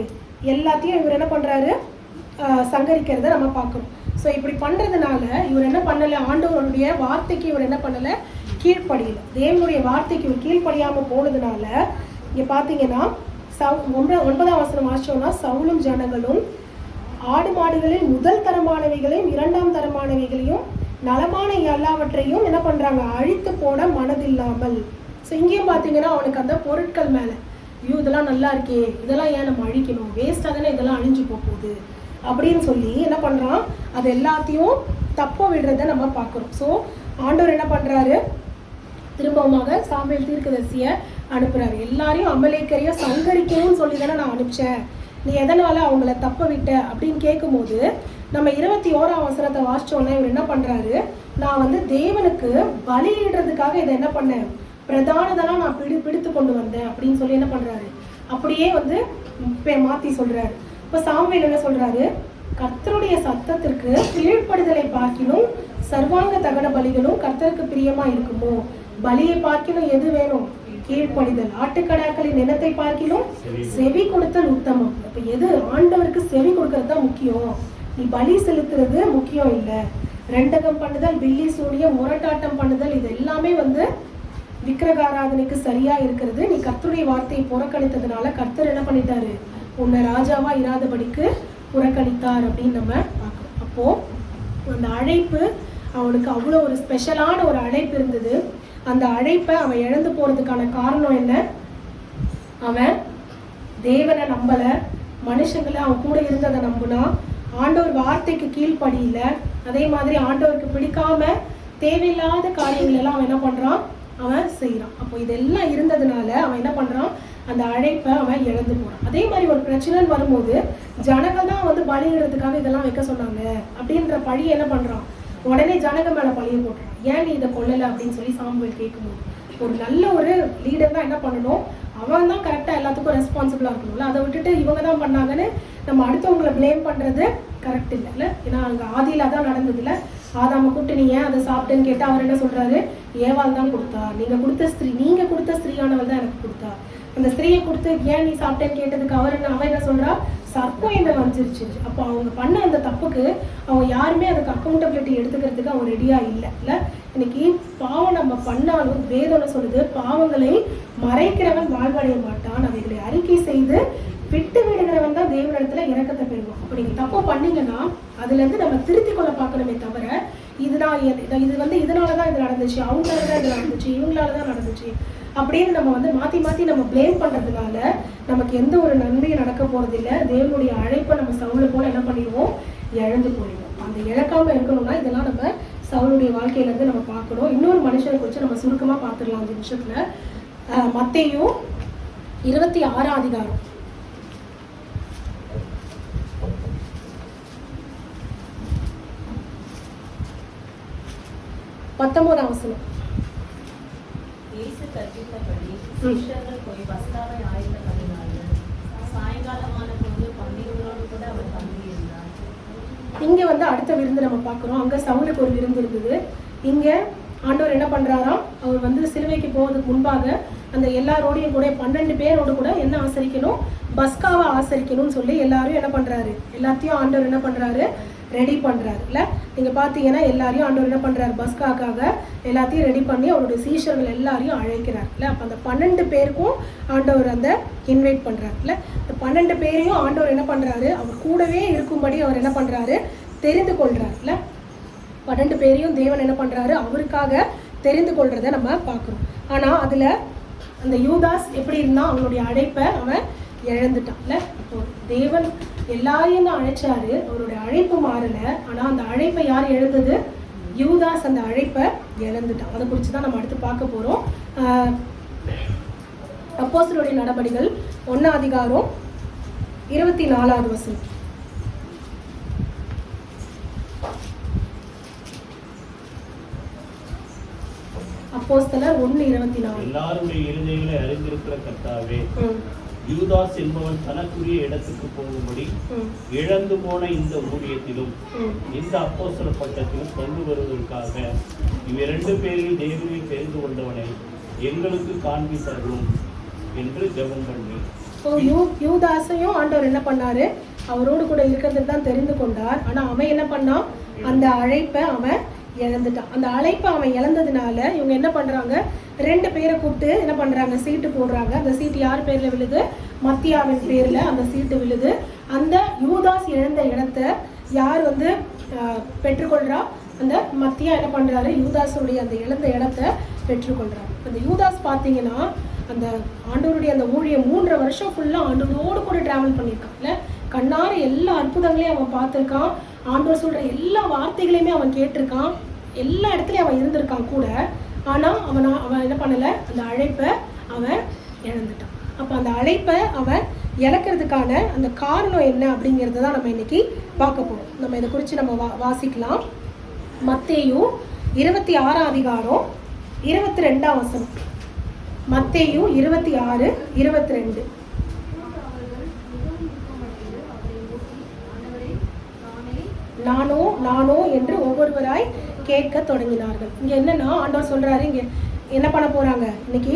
எல்லாத்தையும் இவர் என்ன பண்றாரு சங்கரிக்கிறத நம்ம பார்க்கணும். ஸோ இப்படி பண்றதுனால இவர் என்ன பண்ணல, ஆண்டவருடைய வார்த்தைக்கு இவர் என்ன பண்ணல, கீழ்ப்படியல. தேவனுடைய வார்த்தைக்கு இவர் கீழ்ப்படியாம போனதுனால இங்க பாத்தீங்கன்னா 9ஆம் வசனம் வாசிச்சோம்னா, சவுலும் ஜனங்களும் ஆடு மாடுகளில் முதல் தரமானவைகளையும் 2ஆம் தரமானவைகளையும் நலமான எல்லாவற்றையும் என்ன பண்றாங்க, அழித்து போட மனதில்லாமல். ஸோ இங்கேயும் பார்த்தீங்கன்னா அவனுக்கு அந்த பொருட்கள் மேலே, ஐயோ இதெல்லாம் நல்லா இருக்கே, இதெல்லாம் ஏன் நம்ம அழிக்கணும், வேஸ்டாக தானே இதெல்லாம் அழிஞ்சு போகுது அப்படின்னு சொல்லி என்ன பண்ணுறான், அது எல்லாத்தையும் தப்ப விடுறத நம்ம பார்க்குறோம். ஸோ ஆண்டவர் என்ன பண்ணுறாரு, திரும்பவுமாக சாமுவேல் தீர்க்கதரிசியை அனுப்புகிறாரு. எல்லாரையும் அமலேக்கரையும் சங்கரிக்கணும்னு சொல்லி தானே நான் அனுப்பிச்சேன், நீ எதனால அவங்கள தப்ப விட்ட அப்படின்னு கேட்கும்போது நம்ம 21ஆம் வசனத்தை வாசிச்சோன்னா இவர் என்ன பண்ணுறாரு, நான் வந்து தேவனுக்கு பலியிடுறதுக்காக இதை என்ன பண்ணேன், பிரதானதெல்லாம் நான் பிடித்து கொண்டு வந்தேன் அப்படின்னு சொல்லி என்ன பண்ணுறாரு, அப்படியே வந்து மாற்றி சொல்கிறாரு. இப்போ சாமுவேல் என்ன சொல்கிறாரு, கர்த்தருடைய சத்தத்திற்கு கீழ்ப்படுதலை பார்க்கிலும் சர்வாங்க தகன பலிகளும் கர்த்தருக்கு பிரியமா இருக்குமோ, பலியை பார்க்கிலும் எது வேணும், கீழ்ப்படிதல். ஆட்டுக்கடாக்களின் இனத்தை பார்க்கிலும் செவி கொடுத்தல் உத்தமம். அப்ப எது, ஆண்டவருக்கு செவி கொடுக்கறது தான் முக்கியம். நீ பலி செலுத்துறது முக்கியம் இல்லை. ரெண்டகம் பண்ணுதல், பில்லி சூனியம், முரட்டாட்டம் பண்ணுதல், இது எல்லாமே வந்து விக்கிரகாராதனைக்கு சரியா இருக்கிறது. நீ கர்த்தருடைய வார்த்தையை புறக்கணித்ததுனால கர்த்தர் என்ன பண்ணிட்டாரு, உன்னை ராஜாவா இராதபடிக்கு புறக்கணித்தார் அப்படின்னு நம்ம பார்க்கணும். அப்போ அந்த அழைப்பு அவனுக்கு அவ்வளோ ஒரு ஸ்பெஷலான ஒரு அழைப்பு இருந்தது. அந்த அழைப்பை அவன் இழந்து போறதுக்கான காரணம் என்ன? அவன் தேவனை நம்பல, மனுஷங்களை அவன் கூட இருந்ததை நம்புனா, ஆண்டவர் வார்த்தைக்கு கீழ்ப்படியில, அதே மாதிரி ஆண்டவருக்கு பிடிக்காம தேவையில்லாத காரியங்கள் எல்லாம் அவன் என்ன பண்றான், அவன் செய்யறான். அப்போ இதெல்லாம் இருந்ததுனால அவன் என்ன பண்றான், அந்த அழைப்பை அவன் இழந்து போறான். அதே மாதிரி ஒரு பிரச்சனைன்னு வரும்போது ஜனங்கள் தான் வந்து பலியிடுறதுக்காக இதெல்லாம் வைக்க சொன்னாங்க அப்படின்ற பழியை என்ன பண்றான், உடனே ஜனங்க மேல பழியை போட்டுறான். ஏன் நீ இதை கொல்லல அப்படின்னு சொல்லி சாமுவேல் கேட்கும்போது, ஒரு நல்ல ஒரு லீடர் தான் என்ன பண்ணணும், அவன் தான் கரெக்டாக எல்லாத்துக்கும் ரெஸ்பான்சிபிளாக இருக்கணும்ல. அதை விட்டுட்டு இவங்க தான் பண்ணாங்கன்னு நம்ம அடுத்தவங்களை பிளேம் பண்ணுறது கரெக்ட் இல்லைல்ல. ஏன்னா அங்கே ஆதியில் தான் நடந்ததில்ல. ஆதாம கூப்பிட்டு நீ ஏன் அதை சாப்பிட்டேன்னு கேட்டால் அவர் என்ன சொல்கிறாரு, ஏவாள் தான் கொடுத்தா, நீங்கள் கொடுத்த ஸ்திரீயானவள் தான் எனக்கு கொடுத்தா. அந்த ஸ்திரீயை கொடுத்து ஏன் நீ சாப்பிட்டேன்னு கேட்டதுக்கு அவன் என்ன சொல்கிறா, சர்ப்பம் என்ன வந்துருச்சு. அப்போ அவங்க பண்ண அந்த தப்புக்கு அவங்க யாருமே அதுக்கு அக்கௌண்டபிலிட்டி எடுத்துக்கிறதுக்கு அவங்க ரெடியாக இல்லை. இன்னைக்கு பாவம் நம்ம பண்ணாலும் வேதனை சொல்லுது, பாவங்களை மறைக்கிறவன் வாழ்வடைய மாட்டான், அவைகளை அறிக்கை செய்து விட்டு விடுகிறவன் தான் தேவனிடத்துல இரக்கத்தை பெறுவான். அப்போ நீங்கள் தப்பு பண்ணீங்கன்னா அதுலேருந்து நம்ம திருத்தி கொள்ள பார்க்கணுமே தவிர இது வந்து இதனால தான் இது நடந்துச்சு, அவங்களால தான் இது நடந்துச்சு, இவங்களால தான் நடந்துச்சு அப்படின்னு நம்ம வந்து மாற்றி நம்ம பிளேம் பண்ணுறதுனால நமக்கு எந்த ஒரு நன்மையும் நடக்க போகிறதில்ல. தேவனுடைய அழைப்பை நம்ம சவுளை போல என்ன பண்ணிடுவோம், இழந்து போயிடுவோம். அந்த இழக்காமல் இருக்கணும்னா இதெல்லாம் நம்ம சவுளுடைய வாழ்க்கையிலேருந்து நம்ம பார்க்கணும். இன்னொரு மனுஷனை குறித்து நம்ம சுருக்கமாக பார்த்துடலாம் 5 நிமிஷத்தில். மத்தேயு 26 அதிகாரம் 19 வசனம். இயேசு கற்பித்தபடி சீஷர்கள் போய் பஸ்காவை ஆயத்தம் பண்ணினார்கள். சாயங்காலமான போது பன்னிருவரோடு கூட அவர் தங்கியிருந்தார். இங்க வந்து அடுத்த விருந்து நம்ம பார்க்குறோம். அங்க சவுலுக்கு ஒரு விருந்து இருந்தது. இங்க ஆண்டவர் என்ன பண்றாராம், அவர் வந்து சிலுவைக்கு போவதுக்கு முன்பாக அந்த எல்லாரோடையும் கூட 12 பேரோடு கூட என்ன ஆசரிக்கணும், பஸ்காவை ஆசரிக்கணும்னு சொல்லி எல்லாரும் என்ன பண்றாரு, எல்லாத்தையும் ஆண்டவர் என்ன பண்றாரு, ரெடி பண்றாரு இல்ல. நீங்க பாத்தீங்கன்னா எல்லாரையும் ஆண்டவர் என்ன பண்றாரு, பஸ்காக்காக எல்லாத்தையும் ரெடி பண்ணி அவருடைய சீஷர்கள் எல்லாரையும் அழைக்கிறார் இல்ல. அப்ப அந்த 12 பேருக்கும் ஆண்டவர் அந்த இன்வைட் பண்றாரு இல்ல. இந்த 12 பேரையும் ஆண்டவர் என்ன பண்றாரு, அவர் கூடவே இருக்கும்படி அவர் என்ன பண்றாரு, தெரிந்து கொள்றாரு இல்ல. 12 பேரையும் தேவன் என்ன பண்றாரு, அவருக்காக தெரிந்து கொள்றதை நம்ம பார்க்கிறோம். ஆனா அதுல அந்த யூதாஸ் எப்படி இருந்தா, அவனுடைய அழைப்பை அவன் இழந்துட்டான்ல. அப்போ தேவன் எல்லாரையும் தான் அழைச்சாரு, அவருடைய அழைப்பு மாறல. ஆனா அந்த அழைப்பை யார் இழந்தது, யூதாஸ் அந்த அழைப்பை இழந்துட்டான். அதை குறித்து தான் நம்ம அடுத்து பார்க்க போறோம். அப்போஸ்தலருடைய நடபடிகள் 1 அதிகாரம் 24 வசனம். அப்போஸ்தலர் 1:24. எல்லாருடைய இருதயங்களை அறிந்திருக்கிற கர்த்தாவே, யூதாஸ் என்பவன் தனக்குரிய இடத்துக்கு போகும்படி இழந்து போன இந்த ஊழியத்திலும் இந்த அப்போஸ்தல பட்டத்திலும் கொண்டு வருவதற்காக இவ்விரண்டு பேரில் தேவனை தெரிந்து கொண்டவனை எங்களுக்கு காண்பித்தருளும் என்று ஜெபம் பண்ணி. யூதாசையும் ஆண்டவர் என்ன பண்ணாரு, அவரோடு கூட இருக்கிறதுக்கு தான் தெரிந்து கொண்டார். ஆனா அவன் என்ன பண்ணான், அந்த அழைப்பை அவன் இழந்துட்டான். அந்த அழைப்பை அவன் இழந்ததுனால இவங்க என்ன பண்றாங்க, 2 பேரை கூப்பிட்டு என்ன பண்றாங்க, சீட்டு போடுறாங்க. அந்த சீட்டு யார் பேர்ல விழுது, மத்தியாவின் பேர்ல அந்த சீட்டு விழுது. அந்த யூதாஸ் இழந்த இடத்த யார் வந்து பெற்றுக்கொள்றா, அந்த மத்தியா என்ன பண்றாரு, யூதாஸுடைய அந்த இழந்த இடத்த பெற்றுக்கொள்றாரு. அந்த யூதாஸ் பார்த்தீங்கன்னா அந்த ஆண்டவருடைய அந்த ஊழியம் 3 வருஷம் ஃபுல்லா ஆண்டவரோடு கூட டிராவல் பண்ணியிருக்கான்ல. கண்ணார எல்லா அற்புதங்களையும் அவன் பார்த்துருக்கான், ஆண்டவர் சொல்ற எல்லா வார்த்தைகளையுமே அவன் கேட்டிருக்கான், எல்லா இடத்துலையும் அவன் இருந்திருக்கான் கூட. ஆனா அவன் என்ன பண்ணல, அந்த அழைப்பை அவன் இழந்துட்டான். அப்ப அந்த அழைப்பை அவன் இழக்கிறதுக்கான அந்த காரணம் என்ன அப்படிங்கிறத தான் நம்ம இன்னைக்கு பார்க்க போறோம். நம்ம இதை குறித்து நம்ம வாசிக்கலாம். மத்தேயு 26 அதிகாரம் 22 வசனம். மத்தேயு 26:22. நானோ என்று ஒவ்வொருவராய் கேட்க தொடங்கினார்கள். இங்க என்னன்னா ஆண்டவர் சொல்றாரு, இங்க என்ன பண்ண போறாங்க, இன்னைக்கு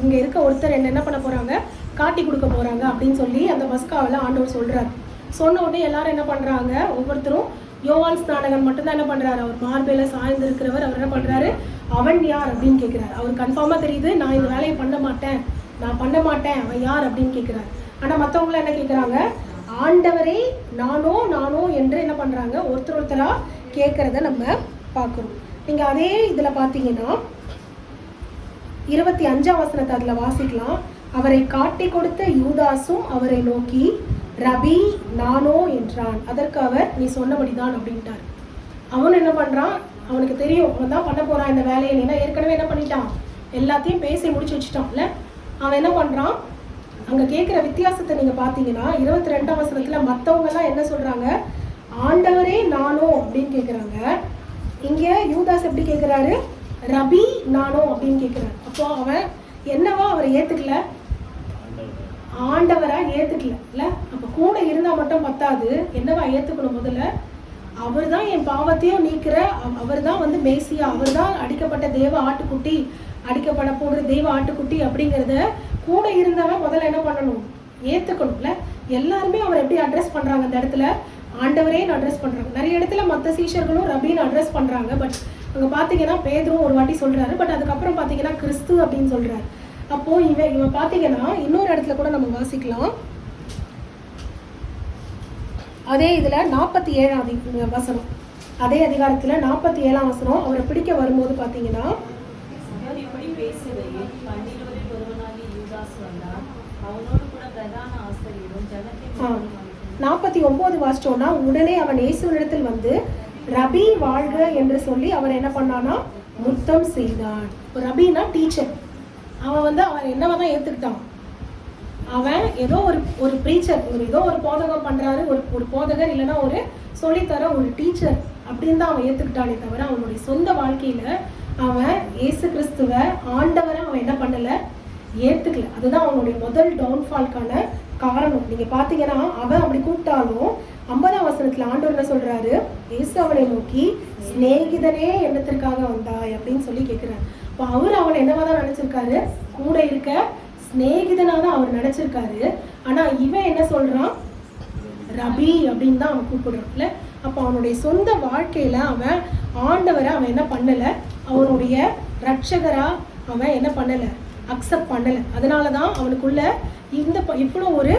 இங்க இருக்க ஒருத்தர் என்ன பண்ண போறாங்க, காட்டி கொடுக்க போறாங்க அப்படின்னு சொல்லி அந்த பஸ்காவில் ஆண்டவர் சொல்றாரு. சொன்ன உடனே எல்லாரும் என்ன பண்றாங்க, ஒவ்வொருத்தரும் யோவான் ஸ்நானகன் மட்டும்தான் என்ன பண்றாரு, அவர் மார்பேல சாய்ந்து இருக்கிறவர், அவர் என்ன பண்றாரு, அவன் யார் அப்படின்னு கேட்கிறாரு. அவர் கன்ஃபார்மா தெரியுது, நான் இந்த வேலையை பண்ண மாட்டேன், அவன் யார் அப்படின்னு கேட்கிறாரு. ஆனா மற்றவங்கள என்ன கேட்குறாங்க, ஆண்டவரே நானோ என்று என்ன பண்றாங்க, ஒருத்தரா கேட்கறத நம்ம பார்க்குறோம். நீங்க அதே இதுல பார்த்தீங்கன்னா 25ஆம் வசனத்தை அதுல வாசிக்கலாம். அவரை காட்டி கொடுத்த யூதாசும் அவரை நோக்கி ரபி நானோ என்றான். அதற்கு அவர் நீ சொன்னபடிதான் அப்படின்ட்டார். அவன் என்ன பண்றான், அவனுக்கு தெரியும் அவன் தான் பண்ண போறான் இந்த வேலையை, ஏன்னா ஏற்கனவே என்ன பண்ணிட்டான், எல்லாத்தையும் பேசி முடிச்சு வச்சுட்டான்ல. அவன் என்ன பண்றான், அங்க கேட்கிற வித்தியாசத்தை நீங்க பாத்தீங்கன்னா 22ஆம் வசனத்துல மத்தவங்க எல்லாம் என்ன சொல்றாங்க, ஆண்டவரே நானோ அப்படின்னு கேட்குறாங்க. இங்க யூதாஸ் எப்படி கேட்குறாரு, ரபி நானோ அப்படின்னு கேட்குறாரு. அப்போ அவன் என்னவா அவரை ஏத்துக்கல, ஆண்டவரா ஏத்துக்கல. அப்ப கூட இருந்தா மட்டும் பத்தாது, என்னவா ஏத்துக்கணும், முதல்ல அவர் தான் என் பாவத்தையும் நீக்கிற, அவர் தான் வந்து மேசியா, அவர் தான் அடிக்கப்பட்ட தேவ ஆட்டுக்குட்டி, அடிக்கப்பட போகிற தெய்வ ஆட்டுக்குட்டி அப்படிங்கிறத கூட இருந்தவன் முதல்ல என்ன பண்ணணும், ஏத்துக்கணும்ல. எல்லாருமே அவர் எப்படி அட்ரஸ் பண்றாங்க இந்த இடத்துல, ஆண்டவரேன்னு அட்ரஸ் பண்றாங்க. நிறைய இடத்துல மற்ற சீஷர்களும் ரபின்னு அட்ரஸ் பண்றாங்க. பட் அங்க பாத்தீங்கன்னா பேதுரும் ஒரு வாட்டி சொல்றாரு, பட் அதுக்கப்புறம் பாத்தீங்கன்னா கிறிஸ்து அப்படின்னு சொல்றாரு. அப்போ இவன் பாத்தீங்கன்னா இன்னொரு இடத்துல கூட நம்ம வாசிக்கலாம். அதே இதுல 47ஆம் வசனம், அதே அதிகாரத்துல 47ஆம் வசனம், அவரை பிடிக்க வரும்போது பாத்தீங்கன்னா இப்படி பேசுகையில் 12 ஒருவனாகிய யூதாஸ் வந்தான். அவனோடு கூட பிரதான ஆசாரியரும் ஜனத்தின் 49 வாசிச்சோம்னா, உடனே அவன் இயேசுவினிடத்தில் வந்து ரபி வாழ்க என்று சொல்லி அவன் என்ன பண்ணானா, முத்தம் செய்தான். ரபினா டீச்சர். அவன் வந்து அவன் என்னவதான் ஏத்துக்கிட்டான், அவன் ஏதோ ஒரு ப்ரீச்சர், ஏதோ ஒரு போதகம் பண்றாரு, ஒரு போதகர் இல்லைன்னா ஒரு சொல்லித்தர ஒரு டீச்சர் அப்படின்னு தான் அவன் ஏத்துக்கிட்டானே தவிர அவனுடைய சொந்த வாழ்க்கையில அவன் இயேசு கிறிஸ்துவ ஆண்டவரை அவன் என்ன பண்ணல, ஏத்துக்கல. அதுதான் அவனுடைய முதல் டவுன்ஃபால்கான காரணம். நீங்க பாத்தீங்கன்னா அவன் அப்படி கூப்பிட்டாலும் 50ஆம் வசனத்துல ஆண்டவர் என்ன சொல்றாரு, இயேசு அவனை நோக்கி சிநேகிதனே என்னத்திற்காக வந்தாய் அப்படின்னு சொல்லி கேட்கிறாரு. இப்போ அவர் அவனை என்னவாதான் நினைச்சிருக்காரு, கூட இருக்க சிநேகிதனாதான் அவர் நினைச்சிருக்காரு. ஆனா இவன் என்ன சொல்றான், ரபி அப்படின்னு தான் அவன் கூப்பிடுறான்ல. அப்போ அவனுடைய சொந்த வாழ்க்கையில அவன் ஆண்டவரை அவன் என்ன பண்ணல, அவனுடைய ரட்சகரா அவன் என்ன பண்ணல, அக்செப்ட் பண்ணல. அதனாலதான் அவனுக்குள்ள இவ்வளோ ஒரு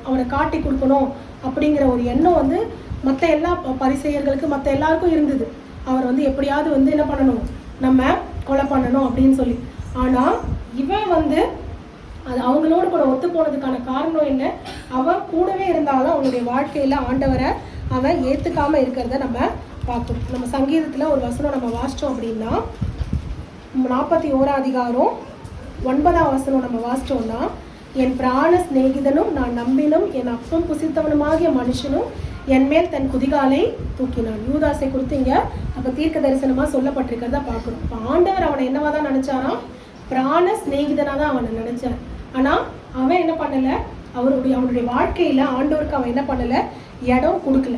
அவனை காட்டி கொடுக்கணும் அப்படிங்கிற ஒரு எண்ணம் வந்து மற்ற எல்லா பரிசெயர்களுக்கு மற்ற எல்லாருக்கும் இருந்தது. அவர் வந்து எப்படியாவது வந்து என்ன பண்ணணும், நம்ம கொலை பண்ணணும் அப்படின்னு சொல்லி. ஆனா இவன் வந்து அது அவங்களோட கூட ஒத்து போனதுக்கான காரணம் என்ன, அவன் கூடவே இருந்தாலும் அவனுடைய வாழ்க்கையில ஆண்டவரை அவன் ஏத்துக்காம இருக்கிறத நம்ம பார்க்கணும். நம்ம சங்கீதத்துல ஒரு வசனம் நம்ம வாசிச்சோம் அப்படின்னா 41ஆம் அதிகாரம் 9ஆம் வசனம் நம்ம வாசிச்சோம்னா, என் பிராண சிநேகிதனும் நான் நம்பினும் என் அப்பம் புசித்தவனுமாகிய மனுஷனும் என் மேல் தன் குதிகாலை தூக்கினான். யூதாசை குறித்து இங்க அப்ப தீர்க்க தரிசனமா சொல்லப்பட்டிருக்கிறத பார்க்கணும். இப்போ ஆண்டவர் அவனை என்னவாதான் நினைச்சாராம், பிராண சிநேகிதனா தான் அவனை நினைச்சார். ஆனா அவன் என்ன பண்ணல, அவனுடைய வாழ்க்கையில ஆண்டவருக்கு அவன் என்ன பண்ணல, இடம் கொடுக்கல.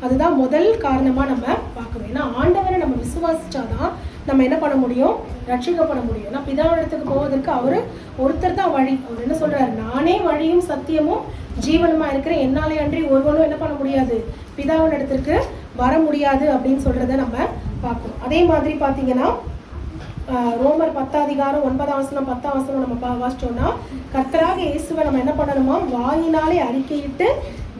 அதுதான் முதல் காரணமா நம்ம பார்க்கணும். ஏன்னா ஆண்டவரை நம்ம விசுவாசிச்சாதான் நம்ம என்ன பண்ண முடியும், ரட்சிக்கப்பட முடியும். ஏன்னா பிதாவிடத்துக்கு போவதற்கு அவரு ஒருத்தர் தான் வழி. அவர் என்ன சொல்றாரு, நானே வழியும் சத்தியமும் ஜீவனுமா இருக்கிறேன், என்னாலே அன்றி ஒருவனும் என்ன பண்ண முடியாது, பிதாவிடத்திற்கு வர முடியாது அப்படின்னு சொல்றத நம்ம பார்க்கணும். அதே மாதிரி பாத்தீங்கன்னா ரோமர் 10ஆம் அதிகாரம் 9ஆம் வசனம் 10ஆம் வசனம் நம்ம வாசிச்சோம்னா, கர்த்தராக இயேசுவை நம்ம என்ன பண்ணணுமா, வாயினாலே அறிக்கையிட்டு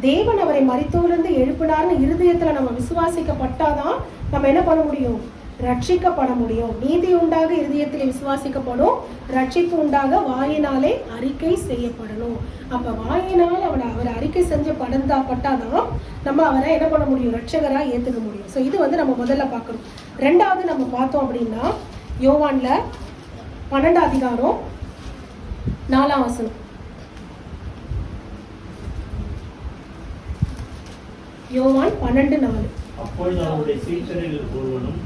தேவன் அவரை மரித்தோரிலிருந்து எழுப்பினார்னு இருதயத்துல நம்ம விசுவாசிக்கப்பட்டாதான் நம்ம என்ன பண்ண முடியும், ரட்சிக்கப்பட முடியும். நீதி உண்டாக இருதயத்தில் விசுவாசிக்கப்படும், ரட்சிப்பு உண்டாக வாயினாலே அறிக்கை செய்யப்படணும். அப்ப வாயினால் அவர் அறிக்கை செஞ்ச பட்டாதான் நம்ம அவரை என்ன பண்ண முடியும், ரட்சகரா ஏத்துக்க முடியும். ஸோ இது வந்து நம்ம முதல்ல பார்க்கணும். ரெண்டாவது நம்ம பார்த்தோம் அப்படின்னா யோவான்ல 12ஆம் அதிகாரம் 4ஆம் வசனம். யோவான் 12:4. அப்பொழுது அவருடைய சீஷரில் ஒருவனும்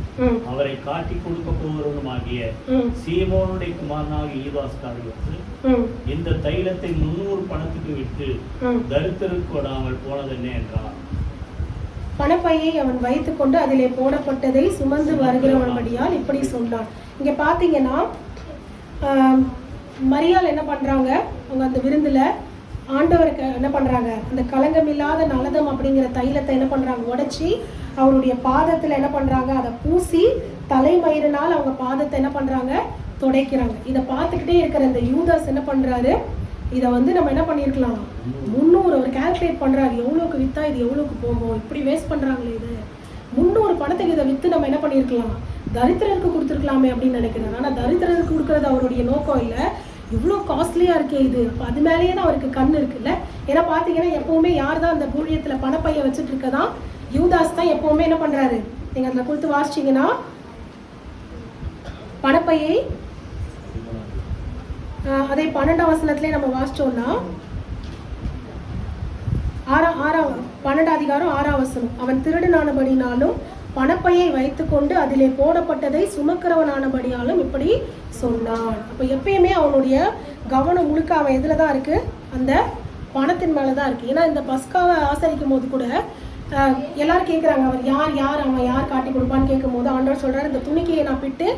அவரை காட்டி கொடுக்க போவருமாகிய சீமோனுடைய குமாரனாகிய யூதாஸ் காரியத்தில் இந்த தைலத்தை 300 பணத்துக்கு விட்டு தரித்திரருக்கு கொடாமல் போனதென்ன என்றார். பணப்பையை அவன் வைத்துக் கொண்டு அதிலே போடப்பட்டதை சுமந்து வருகிறவன்படியால் இப்படி சொன்னான். இங்க பாத்தீங்கன்னா மரியாள் என்ன பண்றாங்க, அவங்க அந்த விருந்துல ஆண்டவருக்கு என்ன பண்ணுறாங்க, அந்த களங்கமில்லாத நலதம் அப்படிங்கிற தைலத்தை என்ன பண்ணுறாங்க, உடைச்சி அவருடைய பாதத்தில் என்ன பண்ணுறாங்க, அதை பூசி தலைமயிரினால் அவங்க பாதத்தை என்ன பண்ணுறாங்க, துடைக்கிறாங்க. இதை பார்த்துக்கிட்டே இருக்கிற இந்த யூதாஸ் என்ன பண்ணுறாரு, இதை வந்து நம்ம என்ன பண்ணியிருக்கலாம், 300 அவர் கால்குலேட் பண்ணுறாரு, எவ்வளோக்கு விற்றா இது எவ்வளோக்கு போகும், இப்படி வேஸ்ட் பண்ணுறாங்களே, இது 300 பணத்துக்கு இதை விற்று நம்ம என்ன பண்ணியிருக்கலாம், தரித்திரருக்கு கொடுத்துருக்கலாமே அப்படின்னு நினைக்கிறாரு. ஆனால் தரித்திரருக்கு கொடுக்கறது அவருடைய நோக்கம் இல்லை, இவ்வளோ காஸ்ட்லியாக இருக்கே இது. அப்போ அது மேலேயே தான் அவருக்கு கண் இருக்குல்ல. ஏன்னா பார்த்தீங்கன்னா எப்போவுமே யார் தான் அந்த ஊழியத்தில் பணப்பையை வச்சுட்டு இருக்கதான், யூதாஸ் தான் எப்போவுமே என்ன பண்ணுறாரு. நீங்கள் அதில் கொடுத்து வாசிச்சிங்கன்னா பணப்பையை அதே 12ஆம் வசனத்திலே நம்ம வாசிச்சோம்னா 12 அதிகாரம் 6ஆம் வசனம், அவன் திருடனானபடினாலும் பணப்பையை வைத்துக்கொண்டு அதிலே போடப்பட்டதை சுமக்கிறவனானபடியாலும் இப்படி சொன்னான். அப்போ எப்பயுமே அவனுடைய கவனம் முழுக்க அவன் எதில் தான் இருக்குது, அந்த பணத்தின் மேலே தான் இருக்குது. ஏன்னா இந்த பஸ்காவை ஆசரிக்கும் போது கூட எல்லாரும் கேட்குறாங்க, அவன் யார் அவன் யார் காட்டி கொடுப்பான்னு கேட்கும் போது ஆண்டவர் சொல்கிறார், இந்த துணிக்கையை நான் பிட்டு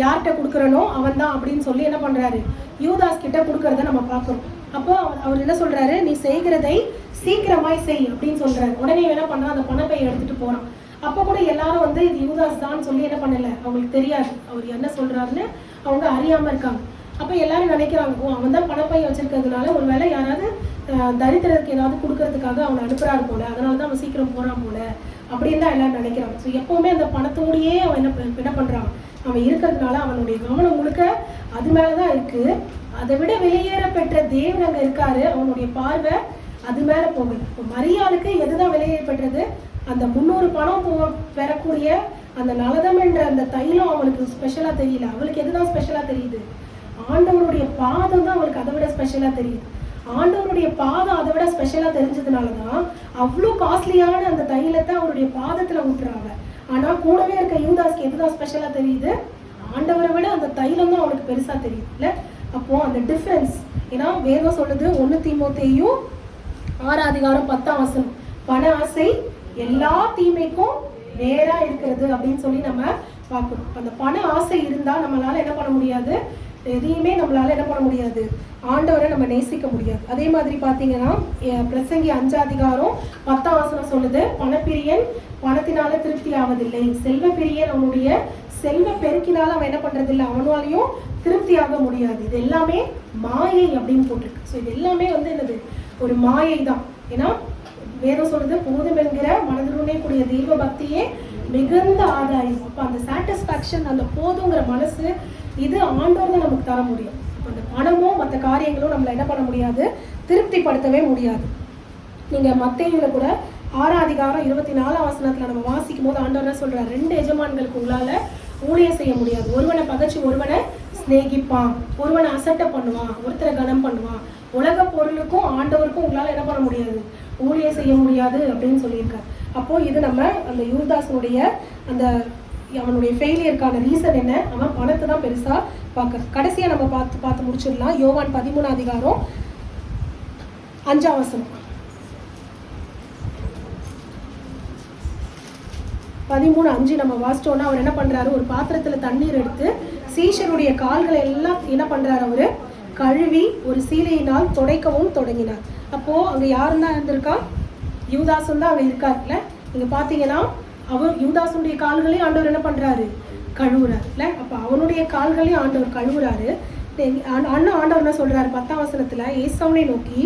யார்கிட்ட கொடுக்குறனோ அவன் தான் அப்படின்னு சொல்லி என்ன பண்ணுறாரு, யூதாஸ் கிட்ட கொடுக்கறத நம்ம பார்க்குறோம். அப்போ அவர் என்ன சொல்கிறாரு, நீ செய்கிறதை சீக்கிரமாய் செய் அப்படின்னு சொல்கிறாரு. உடனே என்ன பண்ணுறான், அந்த பணப்பையை எடுத்துகிட்டு போகிறான். அப்போ கூட எல்லாரும் வந்து இது யூதாஸ் தான் சொல்லி என்ன பண்ணலை, அவங்களுக்கு தெரியாது அவர் என்ன சொல்கிறாருன்னு அவங்க அறியாமல் இருக்காங்க. அப்போ எல்லாரும் நினைக்கிறாங்க, ஓ அவன் தான் பணப்பையை வச்சிருக்கிறதுனால ஒரு வேளை யாராவது தரித்திரருக்கு ஏதாவது கொடுக்கறதுக்காக அவனை அனுப்புறாரு போல, அதனால தான் அவன் சீக்கிரம் போகிறான் போல அப்படின்னு தான் எல்லாரும் நினைக்கிறாங்க. ஸோ எப்போவுமே அந்த பணத்தோடையே அவன் என்ன பண்ணுறான், அவன் இருக்கிறதுனால அவனுடைய கவனம் முழுக்க அது மேலே தான் இருக்குது. அதை விட வெளியேற பெற்ற தேவன் அங்கே இருக்காரு, அவனுடைய பார்வை அது மேலே போகுது. இப்போ மரியாளுக்கு எதுதான் வெளியேற பெற்றது, அந்த 300 பணம் பெறக்கூடிய அந்த நலதம் என்ற அந்த தைலம் அவளுக்கு ஸ்பெஷலாக தெரியல. அவளுக்கு எதுதான் ஸ்பெஷலாக தெரியுது, ஆண்டவருடைய பாதம் தான் அவளுக்கு அதை விட ஸ்பெஷலாக தெரியுது. ஆண்டவருடைய பாதம் அதை விட ஸ்பெஷலாக தெரிஞ்சதுனால தான் அவ்வளோ காஸ்ட்லியான அந்த தைலத்தை அவருடைய பாதத்தில் ஊற்றுறாங்க. ஆனால் கூடவே இருக்க யூதாஸ்க்கு எதுதான் ஸ்பெஷலாக தெரியுது, ஆண்டவரை விட அந்த தைலம் தான் அவளுக்கு பெருசாக தெரியுது இல்லை. அப்போது அந்த டிஃப்ரென்ஸ், ஏன்னா வேதம் சொல்லுது 1 தீமோத்தேயு 6ஆம் அதிகாரம் 10ஆம் வசனம், பண ஆசை எல்லா தீமைக்கும் நேரா இருக்கிறது அப்படின்னு சொல்லி நம்ம பார்க்கணும். அந்த பண ஆசை இருந்தால் நம்மளால என்ன பண்ண முடியாது, எதையுமே நம்மளால என்ன பண்ண முடியாது, ஆண்டவரை நம்ம நேசிக்க முடியாது. அதே மாதிரி பார்த்தீங்கன்னா பிரசங்கி 5ஆம் அதிகாரம் 10ஆம் வசனம் சொல்லுது, பணப்பிரியன் பணத்தினால திருப்தி ஆவதில்லை, செல்வ பிரியன் அவனுடைய செல்வ பெருக்கினால அவன் என்ன பண்றது இல்லை, அவனாலையும் திருப்தி ஆக முடியாது. இது எல்லாமே மாயை அப்படின்னு போட்டிருக்கு. ஸோ இது எல்லாமே வந்து என்னது, ஒரு மாயை தான். ஏன்னா வேதம் சொல்றது, போதும் என்கிற மனதிலுடனே கூடிய தெய்வ பக்தியே மிகுந்த ஆதாயம். அப்போ அந்த சாட்டிஸ்ஃபேக்ஷன், அந்த போதுங்கிற மனசு, இது ஆண்டவர் தான் நமக்கு தர முடியும். அப்போ அந்த பணமோ மற்ற காரியங்களோ நம்மளை என்ன பண்ண முடியாது, திருப்திப்படுத்தவே முடியாது. நீங்கள் மத்தேயுல கூட 6ஆம் அதிகாரம் 24ஆம் வசனத்தில் நம்ம வாசிக்கும் போது ஆண்டவர் என்ன சொல்றார், 2 எஜமான்களுக்கு உங்களால் ஊழியம் செய்ய முடியாது. ஒருவனை பகைச்சு ஒருவனை ஸ்நேகிப்பான், ஒருவனை அசட்டை பண்ணுவான், ஒருத்தரை கனம் பண்ணுவான். உலக பொருளுக்கும் ஆண்டவருக்கும் உங்களால் என்ன பண்ண முடியாது, ஊழியம் செய்ய முடியாது அப்படின்னு சொல்லியிருக்காரு. அப்போது இது நம்ம அந்த யூதாஸனுடைய அந்த அவனுடைய ஃபெயிலியருக்கான ரீசன் என்ன, அவன் பணத்தை தான் பெருசாக பார்க்குறான். கடைசியாக நம்ம பார்த்து முடிச்சிடலாம். யோவான் 13ஆம் அதிகாரம் 5ஆம் வசனம், 13:5 நம்ம வாசிட்டோம்னா அவர் என்ன பண்ணுறாரு, ஒரு பாத்திரத்தில் தண்ணீர் எடுத்து சீஷருடைய கால்களை எல்லாம் என்ன பண்ணுறாரு, அவர் கழுவி ஒரு சீலையினால் துடைக்கவும் தொடங்கினார். அப்போது அங்கே யாரும் தான் இருந்திருக்கா, யூதாசும் தான் அங்கே இருக்காருல்ல. நீங்கள் பார்த்தீங்கன்னா அவர் யூதாசுடைய கால்களையும் ஆண்டவர் என்ன பண்ணுறாரு, கழுவுறாரு இல்லை. அப்போ அவனுடைய கால்களையும் ஆண்டவர் கழுவுறாரு. ஆண்டவர் என்ன சொல்கிறாரு 10ஆம் வசனத்தில், ஏசாவை நோக்கி,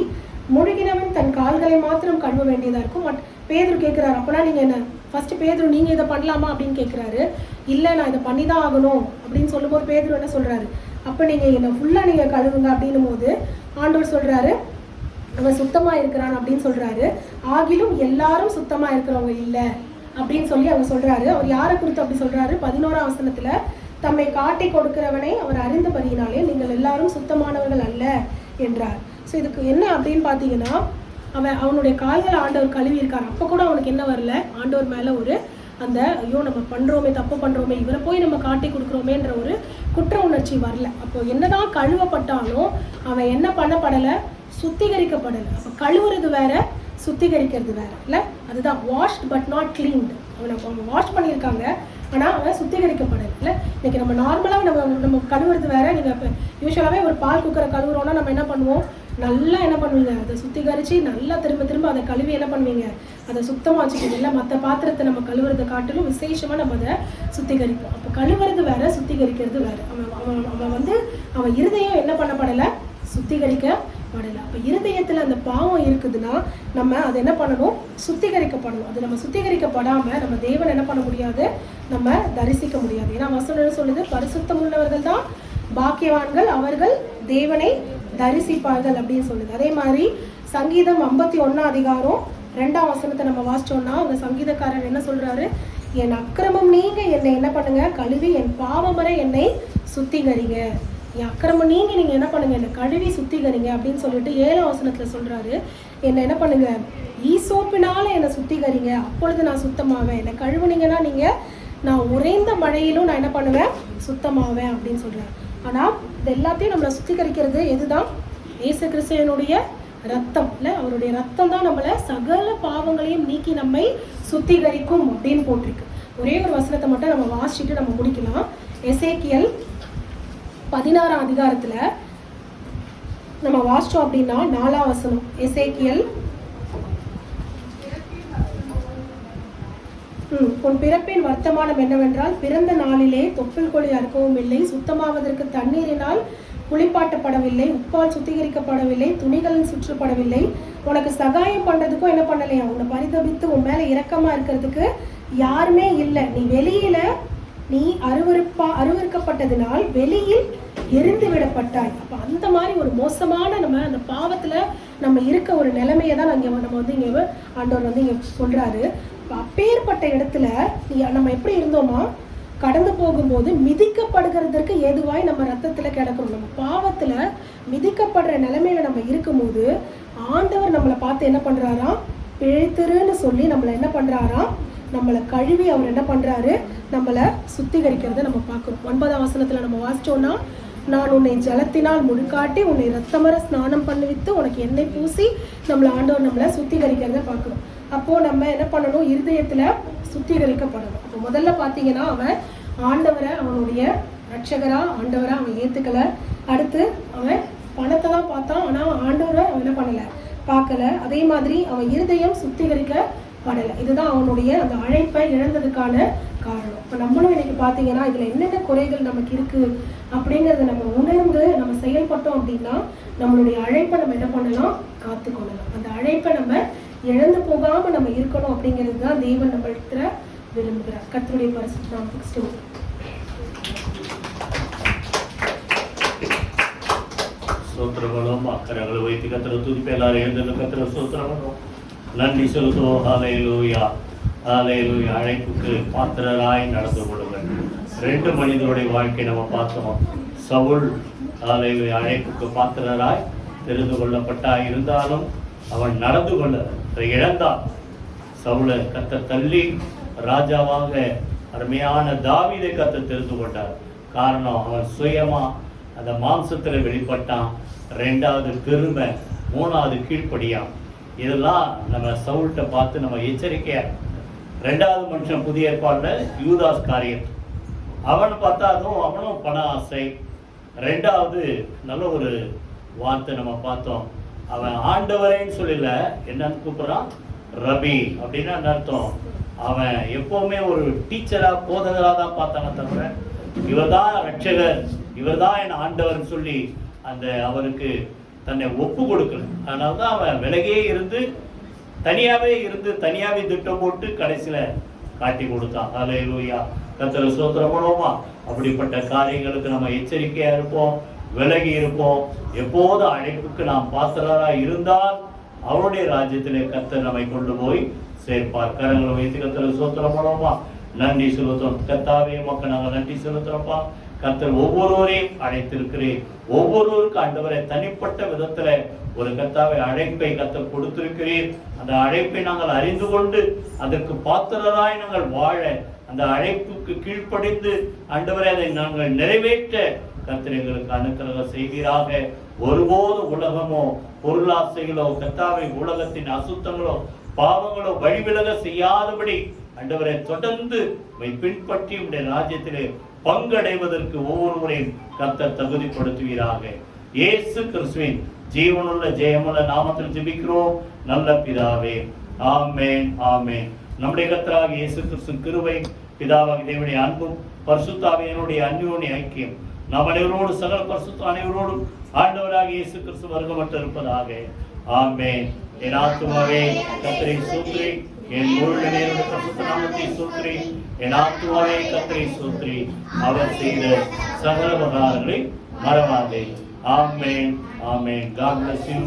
முழுகினவன் தன் கால்களை மாத்திரம் கழுவ வேண்டியதாக இருக்கும். பேதுரு கேட்குறாரு, அப்போனா நீங்கள் என்ன ஃபஸ்ட்டு பேதுரு நீங்கள் இதை பண்ணலாமா அப்படின்னு கேட்குறாரு. இல்லை நான் இதை பண்ணி தான் ஆகணும் அப்படின்னு சொல்லும்போது பேதுரு என்ன சொல்கிறாரு, அப்போ நீங்கள் என்னை ஃபுல்லாக நீங்கள் கழுவுங்க அப்படின்னும் போது ஆண்டவர் சொல்கிறாரு, அவன் சுத்தமாக இருக்கிறான் அப்படின்னு சொல்கிறாரு. ஆகிலும் எல்லாரும் சுத்தமாக இருக்கிறவங்க இல்லை அப்படின்னு சொல்லி அவங்க சொல்கிறாரு. அவர் யாரை குறித்து அப்படி சொல்கிறாரு, 11ஆம் வசனத்தில், தம்மை காட்டி கொடுக்கிறவனை அவர் அறிந்தபடியினாலே நீங்கள் எல்லாரும் சுத்தமானவர்கள் அல்ல என்றார். ஸோ இதுக்கு என்ன அப்படின்னு பார்த்தீங்கன்னா, அவனுடைய கால்களை ஆண்டவர் கழுவி இருக்கார். அப்போ கூட அவனுக்கு என்ன வரல, ஆண்டவர் மேலே ஒரு அந்த ஐயோ நம்ம பண்ணுறோமே, தப்பு பண்ணுறோமே, இவரை போய் நம்ம காட்டி கொடுக்குறோமேன்ற ஒரு குற்ற உணர்ச்சி வரல. அப்போ என்னதான் கழுவப்பட்டாலும் அவன் என்ன பண்ணப்படலை, சுத்திகரிக்கப்படலை. அப்போ கழுவுறது வேற, சுத்திகரிக்கிறது வேற இல்லை. அதுதான் வாஷ்ட் பட் நாட் கிளீன்டு. அவனை வாஷ் பண்ணியிருக்காங்க, ஆனால் அவன் சுத்திகரிக்கப்படலை. இன்னைக்கு நம்ம நார்மலாக நம்ம கழுவுறது வேற. நீங்கள் இப்போ யூஸ்வலாகவே ஒரு பால் குக்கரை கழுவுறோன்னா நம்ம என்ன பண்ணுவோம், நல்லா என்ன பண்ணுவீங்க, அதை சுத்திகரித்து நல்லா திரும்ப திரும்ப அதை கழுவி என்ன பண்ணுவீங்க, அதை சுத்தமாக வச்சுக்கோங்க. இல்லை மற்ற பாத்திரத்தை நம்ம கழுவுறதை காட்டிலும் விசேஷமாக நம்ம அதை சுத்திகரிப்போம். அப்போ கழுவுறது வேற, சுத்திகரிக்கிறது வேற. அவன் இருதயம் என்ன பண்ணப்படலை, சுத்திகரிக்கப்படலை. அப்போ இருதயத்தில் அந்த பாவம் இருக்குதுன்னா நம்ம அதை என்ன பண்ணணும், சுத்திகரிக்கப்படணும். அது நம்ம சுத்திகரிக்கப்படாமல் நம்ம தேவன் என்ன பண்ண முடியாது, நம்ம தரிசிக்க முடியாது. ஏன்னா வசனம் சொல்லுது, பரிசுத்தம் உள்ளவர்கள் தான் பாக்கியவான்கள், அவர்கள் தேவனை தரிசிப்பார்கள் அப்படின்னு சொல்லுது. அதே மாதிரி சங்கீதம் 51 அதிகாரம் 2ஆம் வசனத்தை நம்ம வாசிச்சோம்னா அந்த சங்கீதக்காரர் என்ன சொல்றாரு, என் அக்கிரமம் நீங்க என்னை என்ன பண்ணுங்க, கழுவி என் பாவமறை என்னை சுத்திகரிங்க. என் அக்கிரமம் நீங்க என்ன பண்ணுங்க, என்னை கழுவி சுத்திகரிங்க அப்படின்னு சொல்லிட்டு 7ஆம் வசனத்துல சொல்றாரு, என்னை என்ன பண்ணுங்க, ஈசோப்பினால என்னை சுத்திகரிங்க, அப்பொழுது நான் சுத்தமாவேன். என்னை கழுவுனீங்கன்னா நீங்க, நான் உறைந்த மழையிலும் நான் என்ன பண்ணுவேன், சுத்தமாவேன் அப்படின்னு சொல்றேன். ஆனால் இது எல்லாத்தையும் நம்மளை சுத்திகரிக்கிறது எதுதான், இயேசு கிறிஸ்துவினுடைய ரத்தம். இல்லை, அவருடைய ரத்தம் தான் நம்மளை சகல பாவங்களையும் நீக்கி நம்மை சுத்திகரிக்கும் அப்படின்னு போட்டிருக்கு. ஒரே ஒரு வசனத்தை மட்டும் நம்ம வாசிச்சுட்டு நம்ம முடிக்கலாம். எசேக்கியல் 16ஆம் அதிகாரத்தில் நம்ம வாசிச்சோம் அப்படின்னா 4ஆம் வசனம். எசேக்கியல், உன் பிறப்பின் வர்த்தமானம் என்னவென்றால், பிறந்த நாளிலே தொப்புள் கொடி அறுக்கவும் இல்லை, சுத்தமாவதற்கு தண்ணீரினால் குளிப்பாட்டப்படவில்லை, உப்பால் சுத்திகரிக்கப்படவில்லை, துணிகளில் சுற்றப்படவில்லை, உனக்கு சகாயம் பண்றதுக்கும் என்ன பண்ணலையா, உன்னை பரிதபித்து உன் மேல இரக்கமா இருக்கிறதுக்கு யாருமே இல்லை, நீ வெளியில நீ அருவருக்கப்பட்டதினால் வெளியில் எரிந்து விடப்பட்டாய். அப்ப அந்த மாதிரி ஒரு மோசமான நம்ம அந்த பாவத்துல நம்ம இருக்க ஒரு நிலைமையை தான் நம்ம வந்து இங்க ஆண்டவர் இங்க சொல்றாரு. அப்பேற்பட்ட இடத்துல நம்ம எப்படி இருந்தோமா, கடந்து போகும்போது மிதிக்கப்படுகிறதற்கு ஏதுவாய் நம்ம ரத்தத்துல கிடக்கிறோம். நம்ம பாவத்துல மிதிக்கப்படுற நிலைமையில நம்ம இருக்கும்போது ஆண்டவர் நம்மளை பார்த்து என்ன பண்றாராம், பிழைத்திருன்னு சொல்லி நம்மளை என்ன பண்றாராம், நம்மளை கழுவி அவர் என்ன பண்றாரு, நம்மளை சுத்திகரிக்கிறத நம்ம பார்க்கிறோம். 9ஆம் வசனத்துல நம்ம வாசிச்சோம்னா, நான் உன்னை ஜலத்தினால் முழுக்காட்டி உன்னை ரத்தமர ஸ்நானம் பண்ணுவித்து உனக்கு எண்ணெய் பூசி நம்மளை ஆண்டவர் நம்மளை சுத்திகரிக்கிறத பார்க்கிறோம். அப்போ நம்ம என்ன பண்ணணும், இருதயத்துல சுத்திகரிக்கப்படணும். அப்போ முதல்ல பார்த்தீங்கன்னா அவன் ஆண்டவரை அவனுடைய ரட்சகரா ஆண்டவரை அவன் ஏத்துக்கல. அடுத்து அவன் பணத்தை தான் பார்த்தான், ஆனா ஆண்டவரை அவன் என்ன பண்ணல, பார்க்கல. அதே மாதிரி அவன் இருதயம் சுத்திகரிக்கப்படலை. இதுதான் அவனுடைய அந்த அழைப்பை இழந்ததுக்கான காரணம். இப்போ நம்மளும் இன்னைக்கு பார்த்தீங்கன்னா இதுல என்னென்ன குறைகள் நமக்கு இருக்கு அப்படிங்கிறத நம்ம உணர்ந்து நம்ம செயல்பட்டோம் அப்படின்னா நம்மளுடைய அழைப்பை நம்ம என்ன பண்ணலாம், காத்துக்கொள்ளலாம். அந்த அழைப்பை நம்ம இழந்து போகாம நம்ம இருக்கணும் அப்படிங்கிறது தான் தேவன் நம்மள்கிட்ட விரும்புகிறார். கர்த்தருடைய பரிசுத்த நாமத்துக்கு ஸ்தோத்திரம். ஸ்தோத்திரங்களும் அக்கரங்களை வைத்து கர்த்தரை துதிப்ப எல்லாரும் எழுந்து கர்த்தரை ஸ்தோத்திரங்களும் நன்றி செலுத்துவோம். ஹல்லேலூயா, ஹல்லேலூயா. அழைப்புக்கு பாத்திரராய் நடந்து கொள்ளுங்கள். 2 மனிதனுடைய வாழ்க்கை நம்ம பார்த்தோம். சவுல் ஹல்லேலூயா அழைப்புக்கு பாத்திரராய் தெரிந்து கொள்ளப்பட்டா இருந்தாலும் அவன் நடந்து கொள்ள இழந்தான். சவுலை கர்த்தர் தள்ளி ராஜாவாக அருமையான தாவீதை கர்த்தர் தெரிந்து கொண்டார். காரணம், அவன் சுயமா அந்த மாம்சத்துல வெளிப்பட்டான். 2வது பெருமை, 3வது கீழ்ப்படியான். இதெல்லாம் நம்ம சவுல்கிட்ட பார்த்து நம்ம எச்சரிக்கையா. 2வது மனுஷன் புதிய ஏற்பாடுல யூதாஸ் காரியத், அவன் பார்த்தா அதுவும் அவனும் பண ஆசை. 2வது நல்ல ஒரு வார்த்தை நம்ம பார்த்தோம், அவன் ஆண்டவரேன்னு சொல்லல, என்னன்னு கூப்பிடுறான், ரபி அப்படின்னா அர்த்தம். அவன் எப்பவுமே ஒரு டீச்சரா போதகரா தான் பார்த்தானே தவிர இவர் தான் ரட்சகர், இவர் தான் என் ஆண்டவர்னு சொல்லி அந்த அவருக்கு தன்னை ஒப்பு கொடுக்கல. அதனால்தான் அவன் விலகே இருந்து தனியாவே திட்டம் போட்டு கடைசியில காட்டி கொடுத்தான். ஹல்லேலூயா, கர்த்தரை ஸ்தோத்திரம் பண்ணுவோமா. அப்படிப்பட்ட காரியங்களுக்கு நம்ம எச்சரிக்கையா இருப்போம், விலகி இருப்போம். எப்போது அழைப்புக்கு நாம் பாத்திரராய் இருந்தால் அவருடைய ராஜ்யத்திலே கர்த்தர் நம்மை கொண்டு போய் சேர்ப்பார். கரங்களை வைத்து கர்த்தரை ஸ்தோத்திரம் பண்ணுவோமா. நன்றி செலுத்துறோம் கர்த்தாவே, மக்கள் நாங்கள் நன்றி செலுத்துறோம்ப்பா. கர்த்தர் ஒவ்வொருவரையும் அழைத்திருக்கிறேன். ஒவ்வொருவருக்கும் ஆண்டவரை தனிப்பட்ட விதத்துல ஒரு கர்த்தாவை அழைப்பை கர்த்தர் கொடுத்திருக்கிறேன். அந்த அழைப்பை நாங்கள் அறிந்து கொண்டு அதற்கு பாத்திரராய் நாங்கள் வாழ, அந்த அழைப்புக்கு கீழ்ப்படிந்து ஆண்டவரை அதை நாங்கள் நிறைவேற்ற கர்த்தர் எங்களுக்கு அனுக்கிரகம் செய்வீராக. ஒருபோது உலகமோ பொருளாசைகளோ கர்த்தாவை உலகத்தின் அசுத்தங்களோ பாவங்களோ வழிவிலக செய்யாதபடி ஆண்டவரை தொடர்ந்து பின்பற்றி உடைய ராஜ்யத்திலே பங்கடைவதற்கு ஒவ்வொருவரையும் கர்த்தர் தகுதிப்படுத்துவீராக. இயேசு கிறிஸ்துவின் ஜீவனுள்ள ஜெயமுள்ள நாமத்தில் ஜெபிக்கிறோம் நல்ல பிதாவே, ஆமென் ஆமென். நம்முடைய கர்த்தராகிய இயேசு கிறிஸ்துவின் கிருபை, பிதாவாகிய தேவனுடைய அன்பும் பரிசுத்த ஆவியானவருடைய அன்யோன்ய ஐக்கியம் நம் அனைவரோடு சகல பரிசுத்த அனைவரோடும் ஆண்டவராகிய இயேசு கிறிஸ்து வருகமற்று இருப்பதாக. ஆமென். என் ஆத்துமாவே கர்த்தரை ஸ்தோத்திரி, என் முழு நேரமுடைய பரிசுத்த நாமத்தை ஸ்தோத்திரி. என் ஆத்துமாவே கர்த்தரை ஸ்தோத்திரி, அவர் செய்த சகல உபகாரங்களை மறவாதே. ஆமென் ஆமென். God bless you.